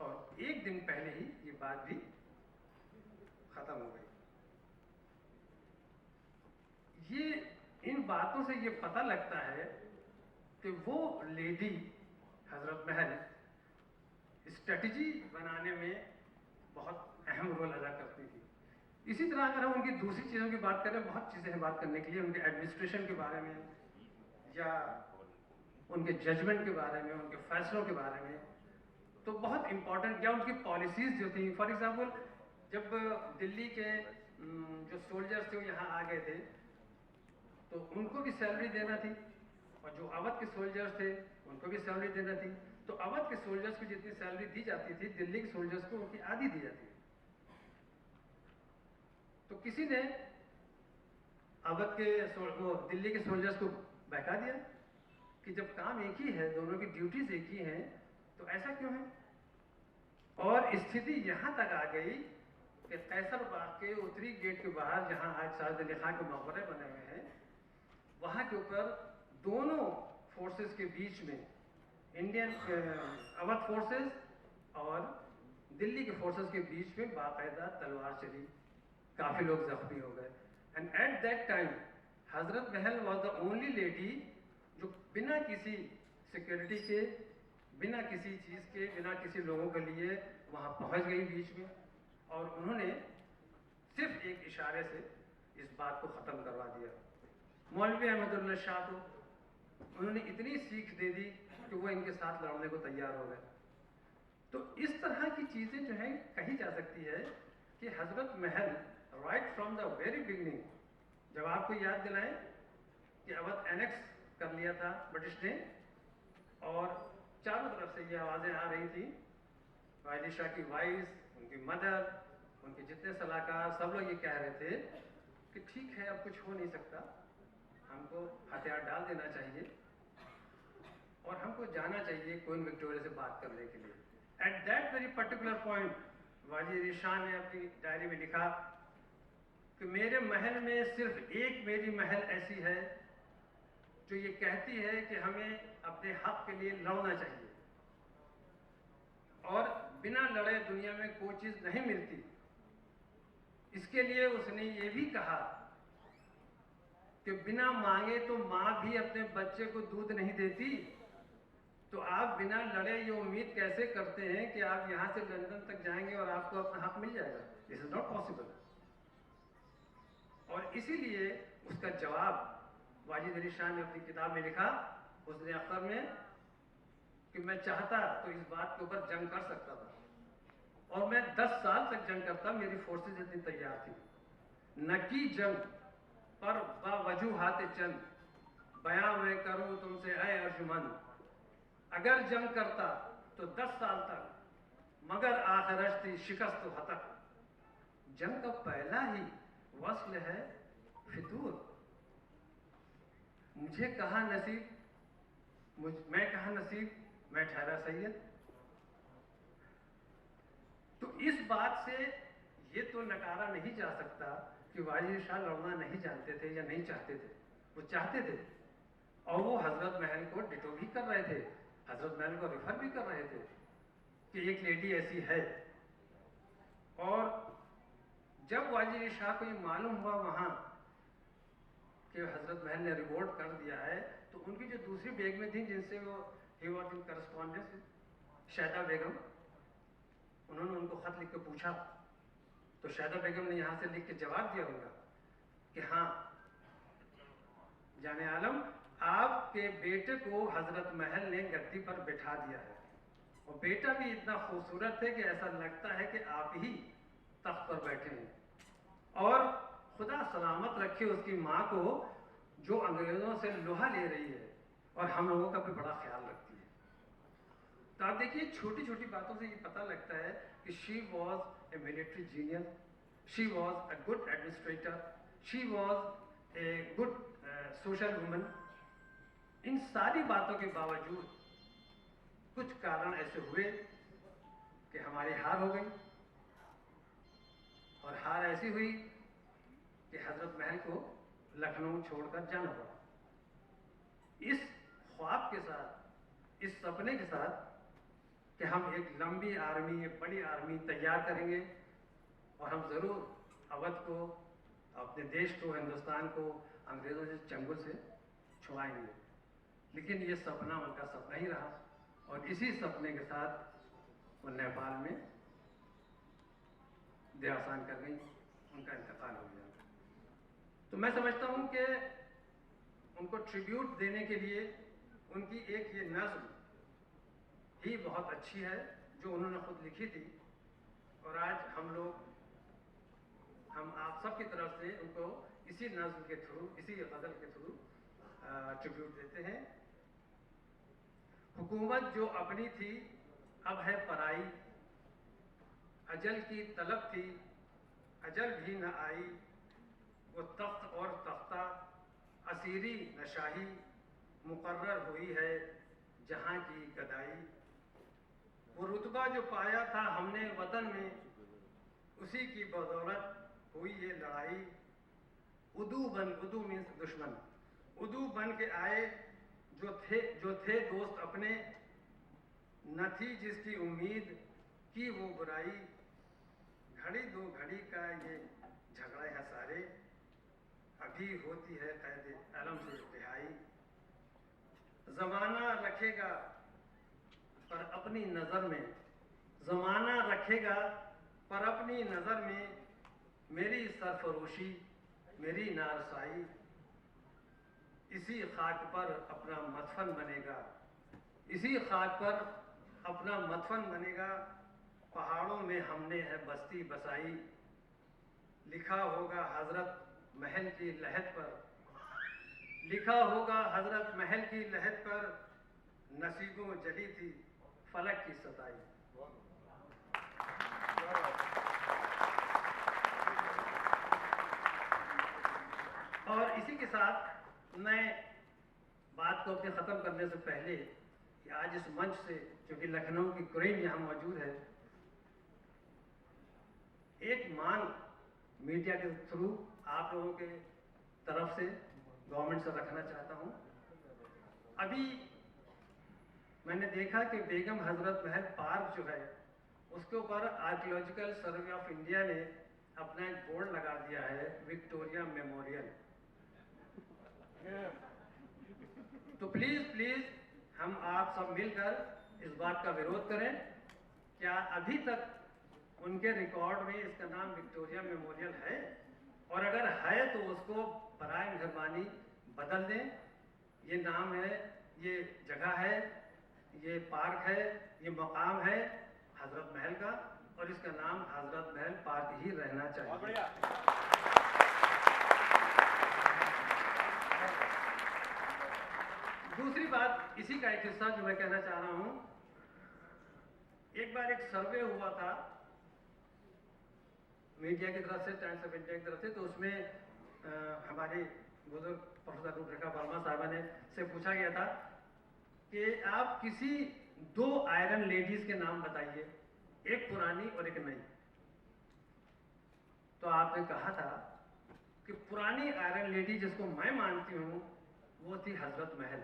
और एक दिन पहले ही ये बात भी खत्म हो गई। ये इन बातों से ये पता लगता है कि वो लेडी हजरत महल स्ट्रेटजी बनाने में बहुत अहम रोल अदा करती थी। इसी तरह अगर हम उनकी दूसरी चीज़ों की बात करें, बहुत चीज़ें हैं बात करने के लिए, उनके एडमिनिस्ट्रेशन के बारे में या उनके जजमेंट के बारे में, उनके फैसलों के बारे में, तो बहुत इंपॉर्टेंट, या उनकी पॉलिसीज़ जो थी। फॉर एग्जांपल जब दिल्ली के जो सोल्जर्स थे वो यहाँ आ गए थे तो उनको भी सैलरी देना थी, और जो अवध के सोल्जर्स थे उनको भी सैलरी देना थी। तो अवध के सोल्जर्स को जितनी सैलरी दी जाती थी, दिल्ली के सोल्जर्स को उनकी आधी दी जाती थी। तो किसी ने अवध के वो दिल्ली के सोल्जर्स को बहका दिया कि जब काम एक ही है, दोनों की ड्यूटीज एक ही हैं, तो ऐसा क्यों है। और स्थिति यहाँ तक आ गई कि कैसर बाग के उत्तरी गेट के बाहर, जहाँ आज साद अली खां के मकबरे बने हुए हैं, वहाँ के ऊपर दोनों फोर्सेस के बीच में, इंडियन अवध फोर्सेस और दिल्ली के फोर्सेस के बीच में बाकायदा तलवार चली, काफ़ी लोग जख्मी हो गए। And at that time Hazrat Mahal was the only lady जो बिना किसी सिक्योरिटी के, बिना किसी चीज़ के, बिना किसी लोगों के लिए वहाँ पहुँच गई बीच में, और उन्होंने सिर्फ एक इशारे से इस बात को ख़त्म करवा दिया। मौलवी अहमदुल्लाह शाह को उन्होंने इतनी सीख दे दी कि वो इनके साथ लड़ने को तैयार हो गए। तो इस तरह की चीज़ें जो है कही जा सकती है कि Hazrat Mahal right from the very beginning, जब आपको याद दिलाएं कि अवध एनेक्स कर लिया था ब्रिटिश ने, और चारों तरफ से ये आवाज़ें आ रही थी, वायली शाह की वाइस, उनकी मदर, उनके जितने सलाहकार, सब लोग ये कह रहे थे कि ठीक है अब कुछ हो नहीं सकता, हमको हथियार डाल देना चाहिए और हमको जाना चाहिए क्वीन विक्टोरिया से बात करने के लिए। At that very particular point Wajid Ali Shah ने अपनी डायरी में लिखा कि मेरे महल में सिर्फ एक मेरी महल ऐसी है जो ये कहती है कि हमें अपने हक के लिए लड़ना चाहिए, और बिना लड़े दुनिया में कोई चीज़ नहीं मिलती। इसके लिए उसने ये भी कहा कि बिना मांगे तो माँ भी अपने बच्चे को दूध नहीं देती, तो आप बिना लड़े ये उम्मीद कैसे करते हैं कि आप यहाँ से लंदन तक जाएंगे और आपको अपना हक मिल जाएगा। This is not possible. और इसीलिए उसका जवाब वाजिद अली शाह ने अपनी किताब में लिखा, उसने अख्तर में, कि मैं चाहता तो इस बात के ऊपर जंग कर सकता था, और मैं 10 साल तक जंग करता, मेरी फोर्सेज इतनी तैयार थी। न की जंग पर बावजूहात चंद, बयां मैं करूं तुमसे ऐ अर्जुमन, अगर जंग करता तो 10 साल तक, मगर आखिरश थी शिकस्त हतक। जंग का पहला ही वस्ल है फितूर। मुझे कहा नसीब, मैं कहा नसीब, मैं ठहरा सैयद। तो इस बात से ये तो नकारा नहीं जा सकता कि वाजिद शाह लड़ना नहीं जानते थे या नहीं चाहते थे, वो चाहते थे, और वो हजरत महल को डिटो भी कर रहे थे, हजरत महल को रिफर भी कर रहे थे कि एक लेडी ऐसी है। और जब वाजिद शाह को ये मालूम हुआ वहाँ कि हजरत महल ने रिवोल्ट कर दिया है, तो उनकी जो दूसरी बेगमें थी जिनसे वो ही वॉज इन करस्पॉन्डेंस, शहदा बेगम, उन्होंने उनको खत लिख के पूछा, तो शहदा बेगम ने यहाँ से लिख के जवाब दिया होगा कि हाँ जाने आलम, आपके बेटे को हजरत महल ने गद्दी पर बिठा दिया है, और बेटा भी इतना खूबसूरत है कि ऐसा लगता है कि आप ही तख्त पर बैठे हैं, और खुदा सलामत रखे उसकी माँ को जो अंग्रेजों से लोहा ले रही है और हम लोगों का भी बड़ा ख्याल रखती है। तो आप देखिए छोटी छोटी बातों से ये पता लगता है कि she was a military genius, she was a good administrator, she was a good social woman. इन सारी बातों के बावजूद कुछ कारण ऐसे हुए कि हमारी हार हो गई, और हार ऐसी हुई कि हजरत महल को लखनऊ छोड़कर जाना पड़ा। इस ख्वाब के साथ, इस सपने के साथ कि हम एक लंबी आर्मी, एक बड़ी आर्मी तैयार करेंगे और हम ज़रूर अवध को, अपने देश को, हिंदुस्तान को अंग्रेज़ों के चंगुल से छुड़ाएंगे। लेकिन ये सपना उनका सपना ही रहा, और इसी सपने के साथ वो नेपाल में देहावसान कर गई, उनका इंतकाल हो गया। तो मैं समझता हूँ कि उनको ट्रिब्यूट देने के लिए उनकी एक ये नज़्म ही बहुत अच्छी है जो उन्होंने खुद लिखी थी, और आज हम आप सब की तरफ से उनको इसी नज़्म के थ्रू, इसी गज़ल के थ्रू ट्रिब्यूट देते हैं। हुकूमत जो अपनी थी अब है पराई, अजल की तलब थी अजल भी न आई, वो तख्त और तख्ता असीरी नशाही, मुकर्रर हुई है जहाँ की गदाई। वो रुतबा जो पाया था हमने वतन में, उसी की बदौलत हुई ये लड़ाई। उदू मीन्स दुश्मन, उदू बन के आए जो थे दोस्त अपने, न थी जिसकी उम्मीद की वो बुराई। घड़ी दो घड़ी का ये झगड़े हैं सारे, अभी होती है कैद अलम से रिहाई। ज़माना रखेगा पर अपनी नज़र में, ज़माना रखेगा पर अपनी नज़र में, मेरी सरफरोशी मेरी नारसाई। इसी खाक पर अपना मदफन बनेगा, इसी खाक पर अपना मदफन बनेगा। पहाड़ों में हमने है बस्ती बसाई, लिखा होगा हजरत महल की लहद पर, लिखा होगा हजरत महल की लहद पर, नसीबों जली थी फलक की सताई। और इसी के साथ मैं बात को अपने ख़त्म करने से पहले कि आज इस मंच से, क्योंकि लखनऊ की क्वीन यहाँ मौजूद है, एक मांग मीडिया के थ्रू आप लोगों के तरफ से गवर्नमेंट से रखना चाहता हूँ। अभी मैंने देखा कि बेगम हजरत महल पार्क जो है उसके ऊपर आर्कियोलॉजिकल सर्वे ऑफ इंडिया ने अपना एक बोर्ड लगा दिया है, विक्टोरिया मेमोरियल। तो प्लीज हम आप सब मिलकर इस बात का विरोध करें। क्या अभी तक उनके रिकॉर्ड में इसका नाम विक्टोरिया मेमोरियल है? और अगर है तो उसको बराए मेहरबानी बदल दें। ये नाम है, ये जगह है, ये पार्क है, ये मकाम है हजरत महल का, और इसका नाम हजरत महल पार्क ही रहना चाहिए। दूसरी बात, इसी का एक हिस्सा जो मैं कहना चाह रहा हूं, एक बार एक सर्वे हुआ था मीडिया की तरफ से, टाइम्स ऑफ इंडिया की तरफ से, तो उसमें हमारे बुजुर्ग प्रोफेसर रूपरेखा वर्मा साहबा ने से पूछा गया था कि आप किसी 2 आयरन लेडीज के नाम बताइए, एक पुरानी और एक नई। तो आपने कहा था कि पुरानी आयरन लेडी जिसको मैं मानती हूं वो थी हजरत महल।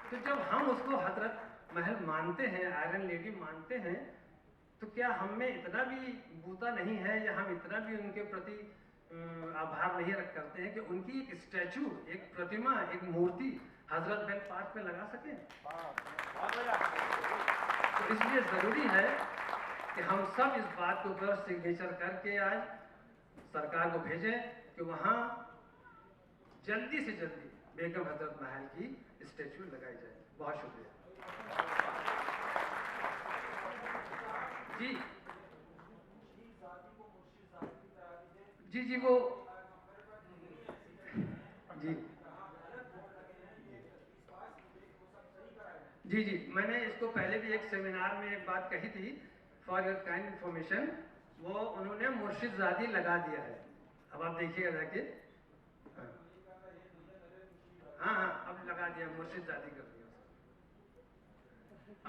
तो जब हम उसको हजरत महल मानते हैं, आयरन लेडी मानते हैं, तो क्या हम में इतना भी बूता नहीं है, या हम इतना भी उनके प्रति आभार नहीं रख करते हैं कि उनकी एक स्टैचू, एक प्रतिमा, एक मूर्ति हजरत महल पार्क में लगा सकें? तो इसलिए ज़रूरी है कि हम सब इस बात के ऊपर सिग्नेचर करके आज सरकार को भेजें कि वहाँ जल्दी से जल्दी बेगम हजरत महल की स्टैचू लगाई जाए। बहुत शुक्रिया। जी वो जी जी जी, मैंने इसको पहले भी एक सेमिनार में एक बात कही थी, फॉर योर काइंड इन्फॉर्मेशन, वो उन्होंने मुर्शिदजादी लगा दिया है। अब आप देखिएगा जाके। हाँ हाँ, अब लगा दिया, मुर्शिदजादी कर दिया।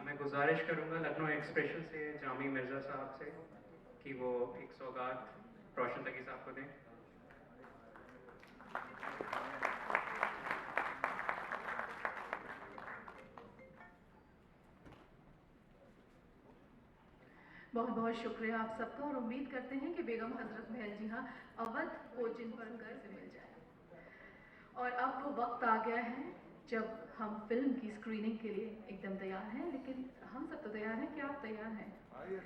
मैं गुजारिश करूंगा लखनऊ एक्सप्रेशन से जामी मिर्जा साहब से कि वो एक सौगात रोशन तकी साहब को दें। बहुत बहुत शुक्रिया आप सबका और उम्मीद करते हैं कि बेगम हजरत महल जी हाँ अवध कोचिन पर कर्ज मिल जाए। और अब वो वक्त आ गया है जब हम फिल्म की स्क्रीनिंग के लिए एकदम तैयार हैं, लेकिन हम सब तो तैयार हैं, क्या आप तैयार हैं? नहीं,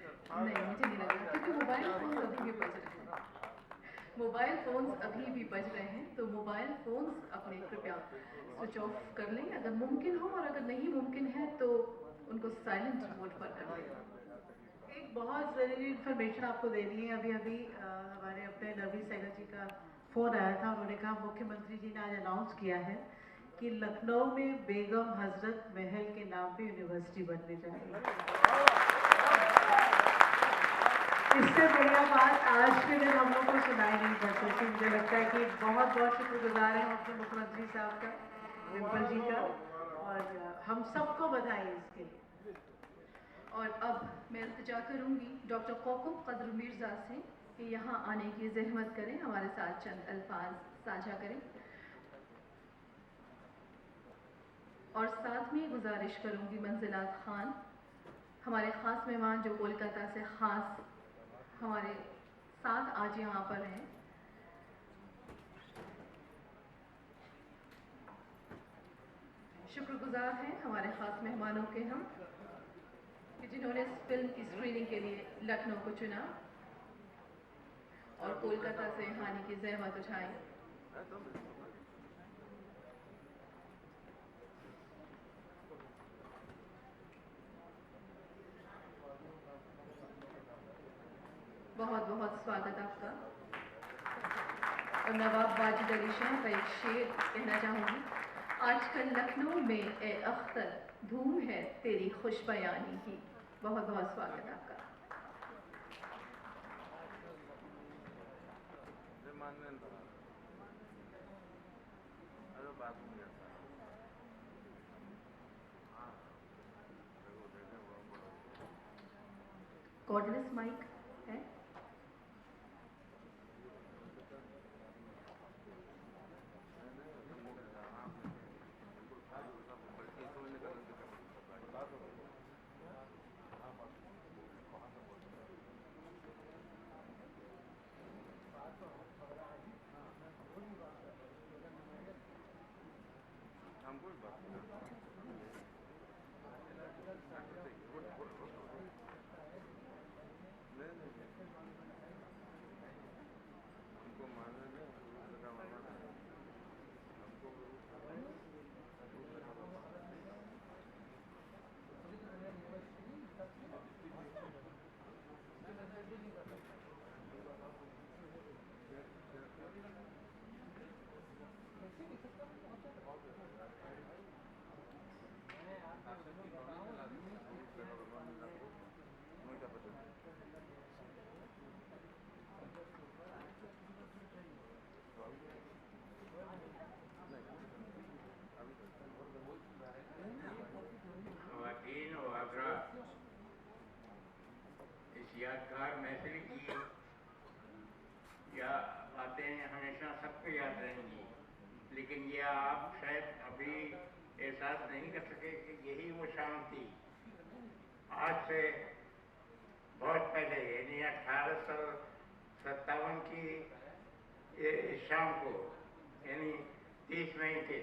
मुझे नहीं लग रहा, क्योंकि मोबाइल फोन अभी भी बज रहे हैं। मोबाइल फोन्स अभी भी बज रहे हैं, तो मोबाइल फोन्स अपने कृपया स्विच ऑफ कर लें अगर मुमकिन हो, और अगर नहीं मुमकिन है तो उनको साइलेंट मोड पर कर लें। एक बहुत ज़रूरी इन्फॉर्मेशन आपको देनी है। अभी हमारे अपने नवीन सहगल जी का फ़ोन आया था, उन्होंने कहा मुख्यमंत्री जी ने आज अनाउंस किया है कि लखनऊ में बेगम हजरत महल के नाम पे यूनिवर्सिटी बनने जा रही है। इससे बढ़िया बात आज के दिन हम लोग को सुनाई नहीं पड़ सकती। मुझे लगता है कि बहुत बहुत शुक्रगुजार हैं अपने मुख्यमंत्री साहब का, डिम्पल जी का, और हम सबको बधाई इसके लिए। और अब मैं इल्तिजा करूंगी डॉक्टर कौकब कद्र मिर्ज़ा से कि यहाँ आने की जहमत करें, हमारे साथ चंद अल्फाज साझा करें। और साथ में गुजारिश करूंगी मंजिलात खान, हमारे ख़ास मेहमान जो कोलकाता से ख़ास हमारे साथ आज यहाँ पर हैं। शुक्रगुजार हैं हमारे ख़ास मेहमानों के हम कि जिन्होंने इस फिल्म की स्क्रीनिंग के लिए लखनऊ को चुना और कोलकाता से आने की जहमत उठाई। बहुत बहुत स्वागत आपका। और नवाब वाजिद अली शाह का एक शेर कहना चाहूँगी, आजकल लखनऊ में ए अख्तर धूम है तेरी खुश बयानी की। बहुत बहुत स्वागत आपका। कॉर्डलेस माइक है? यादगार महफिल की या बातें हमेशा सबको याद रहेंगी, लेकिन ये आप शायद अभी एहसास नहीं कर सके कि यही वो शाम थी आज से बहुत पहले, यानी 1857 की इस शाम को, यानी 30 मई के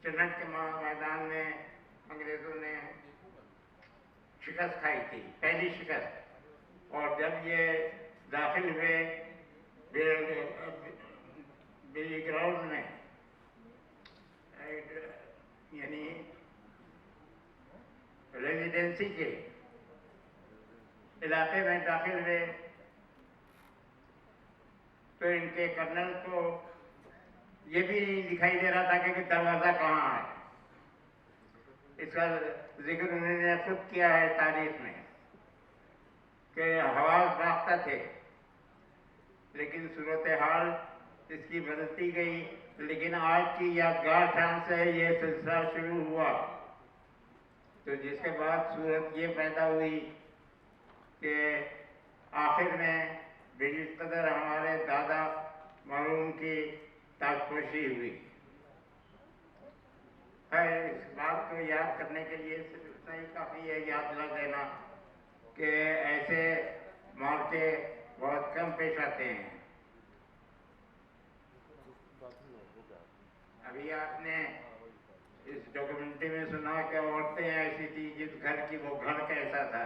चुनाव के मैदान में अंग्रेजों ने शिकस्त खाई थी, पहली शिकस्त। और जब ये दाखिल हुए बेली ग्राउंड में, यानी रेजिडेंसी के इलाके में दाखिल हुए, तो इनके कर्नल को ये भी दिखाई दे रहा था कि दरवाज़ा कहाँ है। इसका जिक्र उन्होंने खुद किया है तारीख में कि हवास बाख्ता थे, लेकिन सूरत हाल इसकी बदलती गई। लेकिन आज की यादगार शाम से ये सिलसिला शुरू हुआ, तो जिसके बाद सूरत ये पैदा हुई कि आखिर में जिस कदर हमारे दादा मरहूम की ताजपोशी हुई है। इस बात को याद करने के लिए सही काफ़ी है याद दिला देना कि ऐसे मौके बहुत कम पेश आते हैं। अभी आपने इस डॉक्यूमेंट्री में सुना कि औरतें ऐसी थी जिस घर की वो घर कैसा था,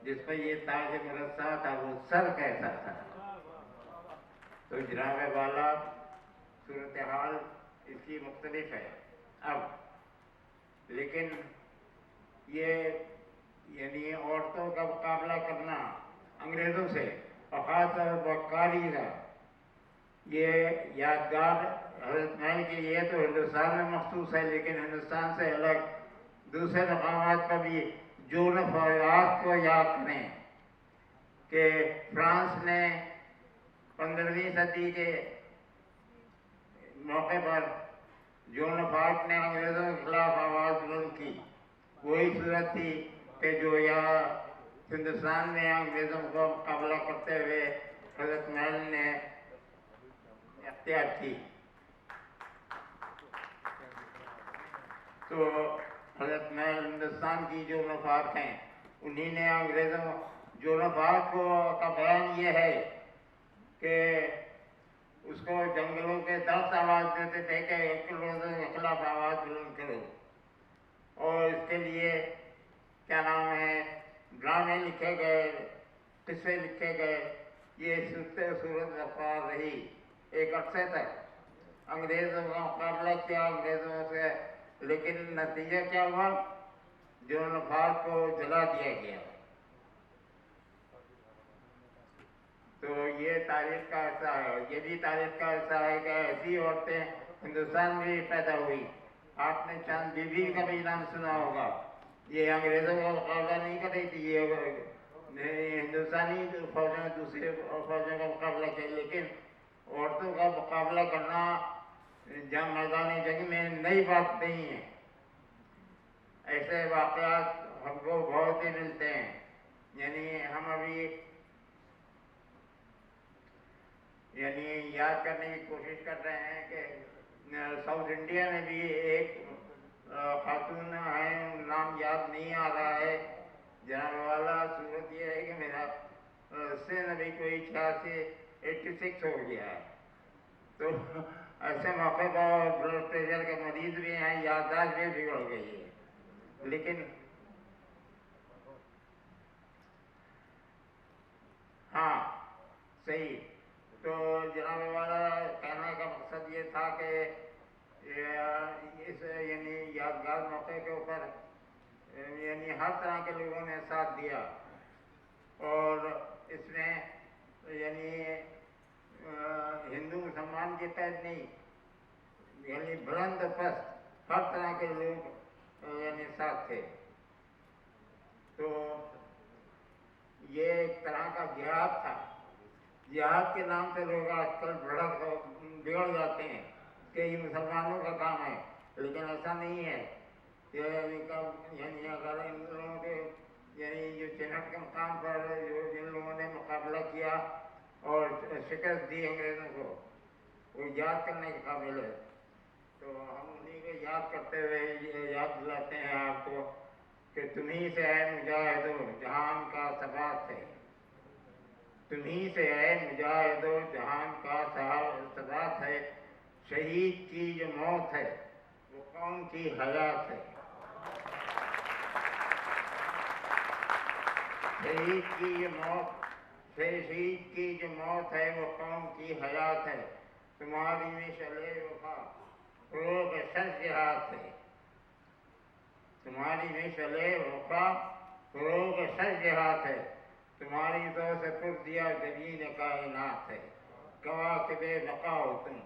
जिस पर ये ताज मुरस्सा था वो सर कैसा था। तो जनाब वाला सूरत हाल इसकी मुख्तलिफ है अब। लेकिन ये यानी औरतों का मुकाबला करना अंग्रेज़ों से और ख़ासतौर पर बदकारी का, ये यादगार हज़रत महल के लिए तो हिंदुस्तान में मखसूस है, लेकिन हिंदुस्तान से अलग दूसरे मकामात पर भी जोन फौजात को याद करें कि फ्रांस ने 15वीं सदी के मौके पर जोन फार्क ने अंग्रेज़ों के खिलाफ आवाज़ बुलंद की। वही सूरत थी कि जो यहाँ हिंदुस्तान में अंग्रेज़ों को मुकाबला करते हुए हज़रत महल ने अख्तियार की। तो हज़रत महल हिंदुस्तान की जो मफाद हैं, उन्हीं ने अंग्रेज़ों जो मफाद को का बयान ये है कि उसको जंगलों के 10 आवाज़ देते थे कि एक लोगों के खिलाफ आवाज़ बुलंद करो, और इसके लिए क्या नाम है ड्रामे लिखे गए, किस्से लिखे गए। ये सूरत वफार रही एक अरसे तक। अंग्रेज़ों का मुकाबला किया अंग्रेज़ों से, लेकिन नतीजा क्या हुआ, जो नफाज को जला दिया गया। तो ये तारीख का हिस्सा है। ये भी तारीख का हिस्सा है कि ऐसी औरतें हिंदुस्तान में भी पैदा हुई। आपने चांद बीबी का भी नाम सुना होगा। ये अंग्रेज़ों का मुकाबला नहीं कर रही थी, ये हिंदुस्तानी फौजें दूसरे फौजों का मुकाबला किया, लेकिन औरतों का मुकाबला करना जंग मैदानी जंग में नई बात नहीं है। ऐसे वाक़यात हमको बहुत ही मिलते हैं। यानी हम अभी याद करने की कोशिश कर रहे हैं कि साउथ इंडिया में भी एक खातून है, नाम याद नहीं आ रहा है जनाब वाला। सूरत ये है कि मेरा सिन अभी कोई 86 हो गया है। तो ऐसे मौके पर ब्लड प्रेशर के मरीज भी हैं, याददाश्त भी बिगड़ गई है। लेकिन हाँ सही, तो जनाब वाला कहने का मकसद ये था कि इस यानी यादगार मौके के ऊपर यानी हर तरह के लोगों ने साथ दिया, और इसमें यानी हिंदू मुसलमान के तहत नहीं, यानी बुलंद पस्त हर तरह के लोग यानी साथ थे। तो ये एक तरह का जिहाद था। जिहाद के नाम से लोग आजकल बिगड़ जाते हैं कि ये मुसलमानों का काम है, लेकिन ऐसा नहीं है। यानी अगर इन लोगों के यानी जो चिन्हट के मकाम पर जो जिन लोगों ने मुकाबला किया और शिकस्त दी अंग्रेज़ों को, वो याद करने के काबिल है। तो हम उन्हीं को याद करते हुए ये याद दिलाते हैं आपको कि तुम्हीं से है मुजाहिदो जहान का सबात है, तुम्हीं से है मुजाहिदो जहान का सबात है। शहीद की जो मौत है वो कौम की हयात है। शहीद की जो मौत है वो कौम की हयात है। तुम्हारी में चले वफा फरोग सर जिहाद है। तुम्हारी में चले वफा फरोग सर जिहाद है। तुम्हारी तो से पुर दिया जमीन कायनात है। गवाह के बेबका हो तुम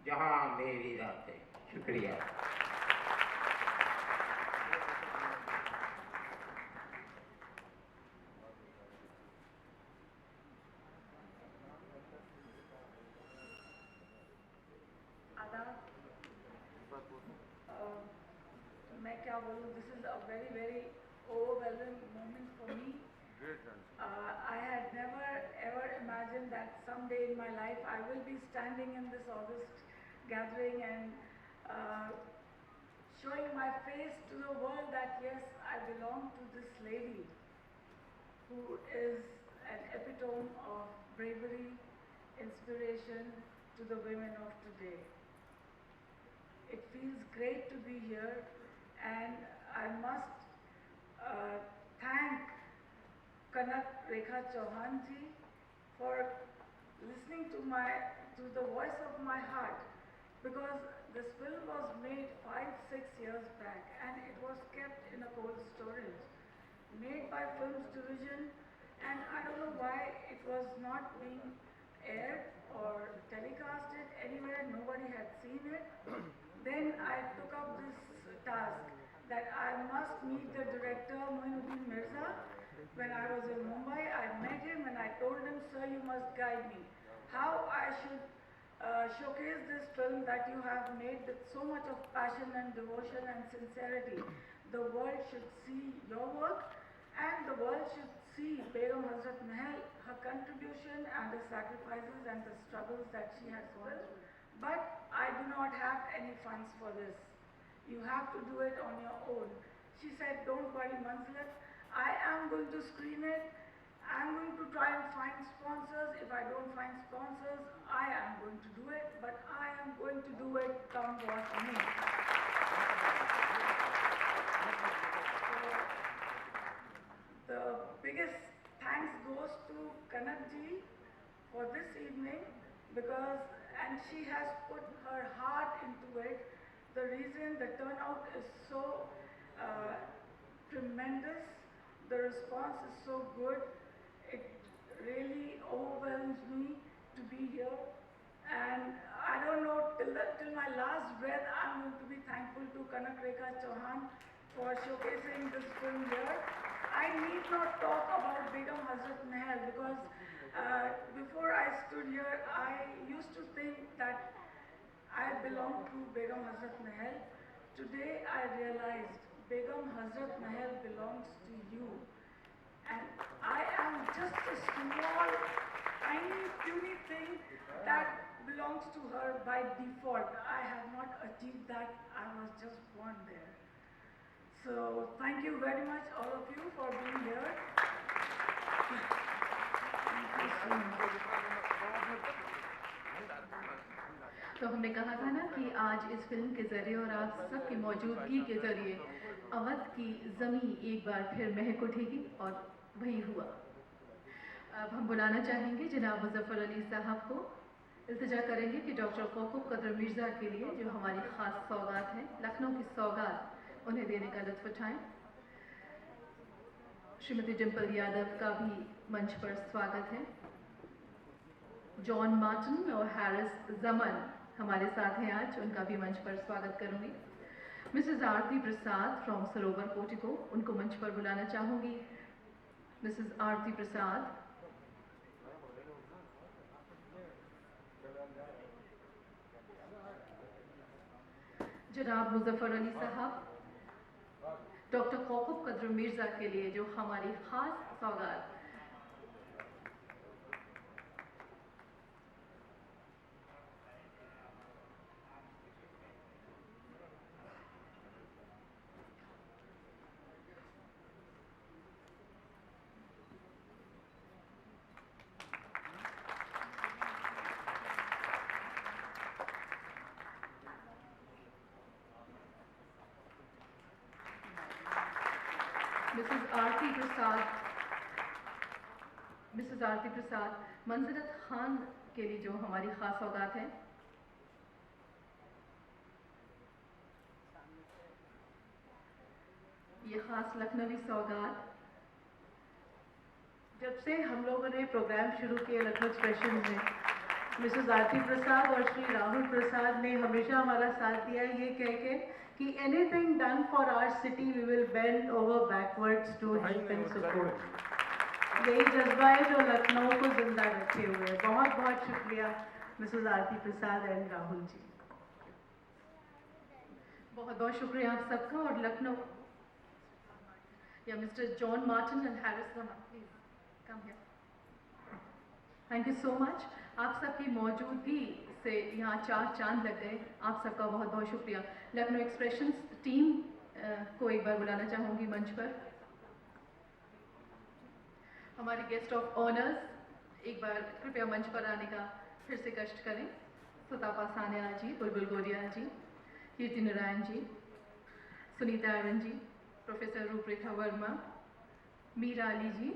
जहाँ मेरी रात है। शुक्रिया। क्या बोलूँ, this is a very very overwhelming moment for me. I had never ever imagined that someday in my life I will be standing in this August gathering and showing my face to the world that yes, I belong to this lady who is an epitome of bravery, inspiration to the women of today. It feels great to be here, and I must thank Kanak Rekha Chauhan ji for listening to the voice of my heart, because this film was made 5-6 years back and it was kept in a cold storage, made by Films Division, and I don't know why it was not being aired or telecasted anywhere, nobody had seen it. Then I took up this task that I must meet the director Moinuddin Mirza. When I was in Mumbai, I met him and I told him, sir, you must guide me. How I should showcase this film that you have made with so much of passion and devotion and sincerity. The world should see your work and the world should see Begum Hazrat Mahal, her contribution and the sacrifices and the struggles that she has built. But I do not have any funds for this. You have to do it on your own. She said, don't worry, Manzilat, I am going to screen it. I am going to try and find sponsors. If I don't find sponsors, I am going to do it, but I am going to do it come what may. So, the biggest thanks goes to Kanak ji for this evening, because and she has put her heart into it. The reason the turnout is so tremendous, the response is so good, it really overwhelms me to be here. And I don't know, till my last breath, I'm going to be thankful to Kanak Rekha Chauhan for showcasing this film here. I need not talk about Begum Hazrat Mahal, because before I stood here, I used to think that I belong to Begum Hazrat Mahal. Today I realized Begum Hazrat Mahal belongs to you. And I am just a small, tiny, puny thing that belongs to her by default. I have not achieved that. I was just born there. So thank you very much, all of you, for being here. Thank you so much. तो हमने कहा था ना कि आज इस film के ज़रिए और आप सबकी मौजूदगी के ज़रिए अवध की ज़मीं एक बार फिर महक उठेगी, और वही हुआ। अब हम बुलाना चाहेंगे जनाब मुज़फ़्फ़र अली साहब को। इल्तिजा करेंगे कि डॉक्टर कोकब कदर मिर्ज़ा के लिए जो हमारी ख़ास सौगात है, लखनऊ की सौगात, उन्हें देने का लुत्फ़ उठाएँ। श्रीमती डिम्पल यादव का भी मंच पर स्वागत है। जॉन मार्टिन और हैरिस जमन हमारे साथ हैं आज, उनका भी मंच पर स्वागत करूंगी। Mrs Aarti Prasad from Sarovar portico, उनको मंच पर बुलाना चाहूंगी। मिसेस आरती प्रसाद, जनाब मुज़फ़्फ़र अली साहब, डॉक्टर कोकब कदर मिर्ज़ा के लिए जो हमारी खास सौगात। मिसेस आरती प्रसाद मंजरत खान के लिए जो हमारी खास सौगात है। ये खास लखनवी सौगात। जब से हम लोगों ने प्रोग्राम शुरू किए लखनऊ एक्सप्रेशन में, मिसेस आरती प्रसाद और श्री राहुल प्रसाद ने हमेशा हमारा साथ दिया, ये कह के कि anything done for our city we will bend over backwards to help and support. यही जज्बा है जो लखनऊ को जिंदा रखे हुए है। बहुत बहुत शुक्रिया मिसेस आरती प्रसाद एंड राहुल जी। बहुत बहुत शुक्रिया आप सबका। और लखनऊ या mister John Martin and Harris Raman, please come here. Thank you so much. आप सबकी मौजूदगी से यहाँ 4 चांद लग गए। आप सबका बहुत बहुत शुक्रिया। लखनऊ एक्सप्रेशंस टीम को एक बार बुलाना चाहूँगी मंच पर। हमारे गेस्ट ऑफ ऑनर्स एक बार कृपया मंच पर आने का फिर से कष्ट करें। सुतापा सान्याल जी, बुलबुल गोरिया जी, कीर्ति नारायण जी, सुनीता आर्यन जी, प्रोफेसर रूपरेखा वर्मा, मीरा अली जी,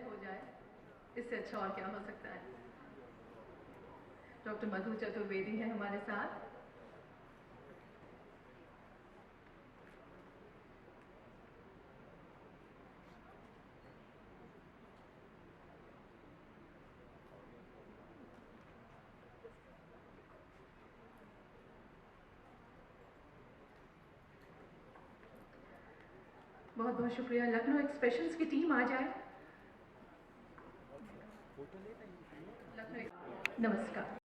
हो जाए इससे अच्छा और क्या हो सकता है। डॉक्टर मधु चतुर्वेदी है हमारे साथ। बहुत बहुत शुक्रिया। लखनऊ एक्सप्रेशंस की टीम आ जाए। लखनऊ, नमस्कार।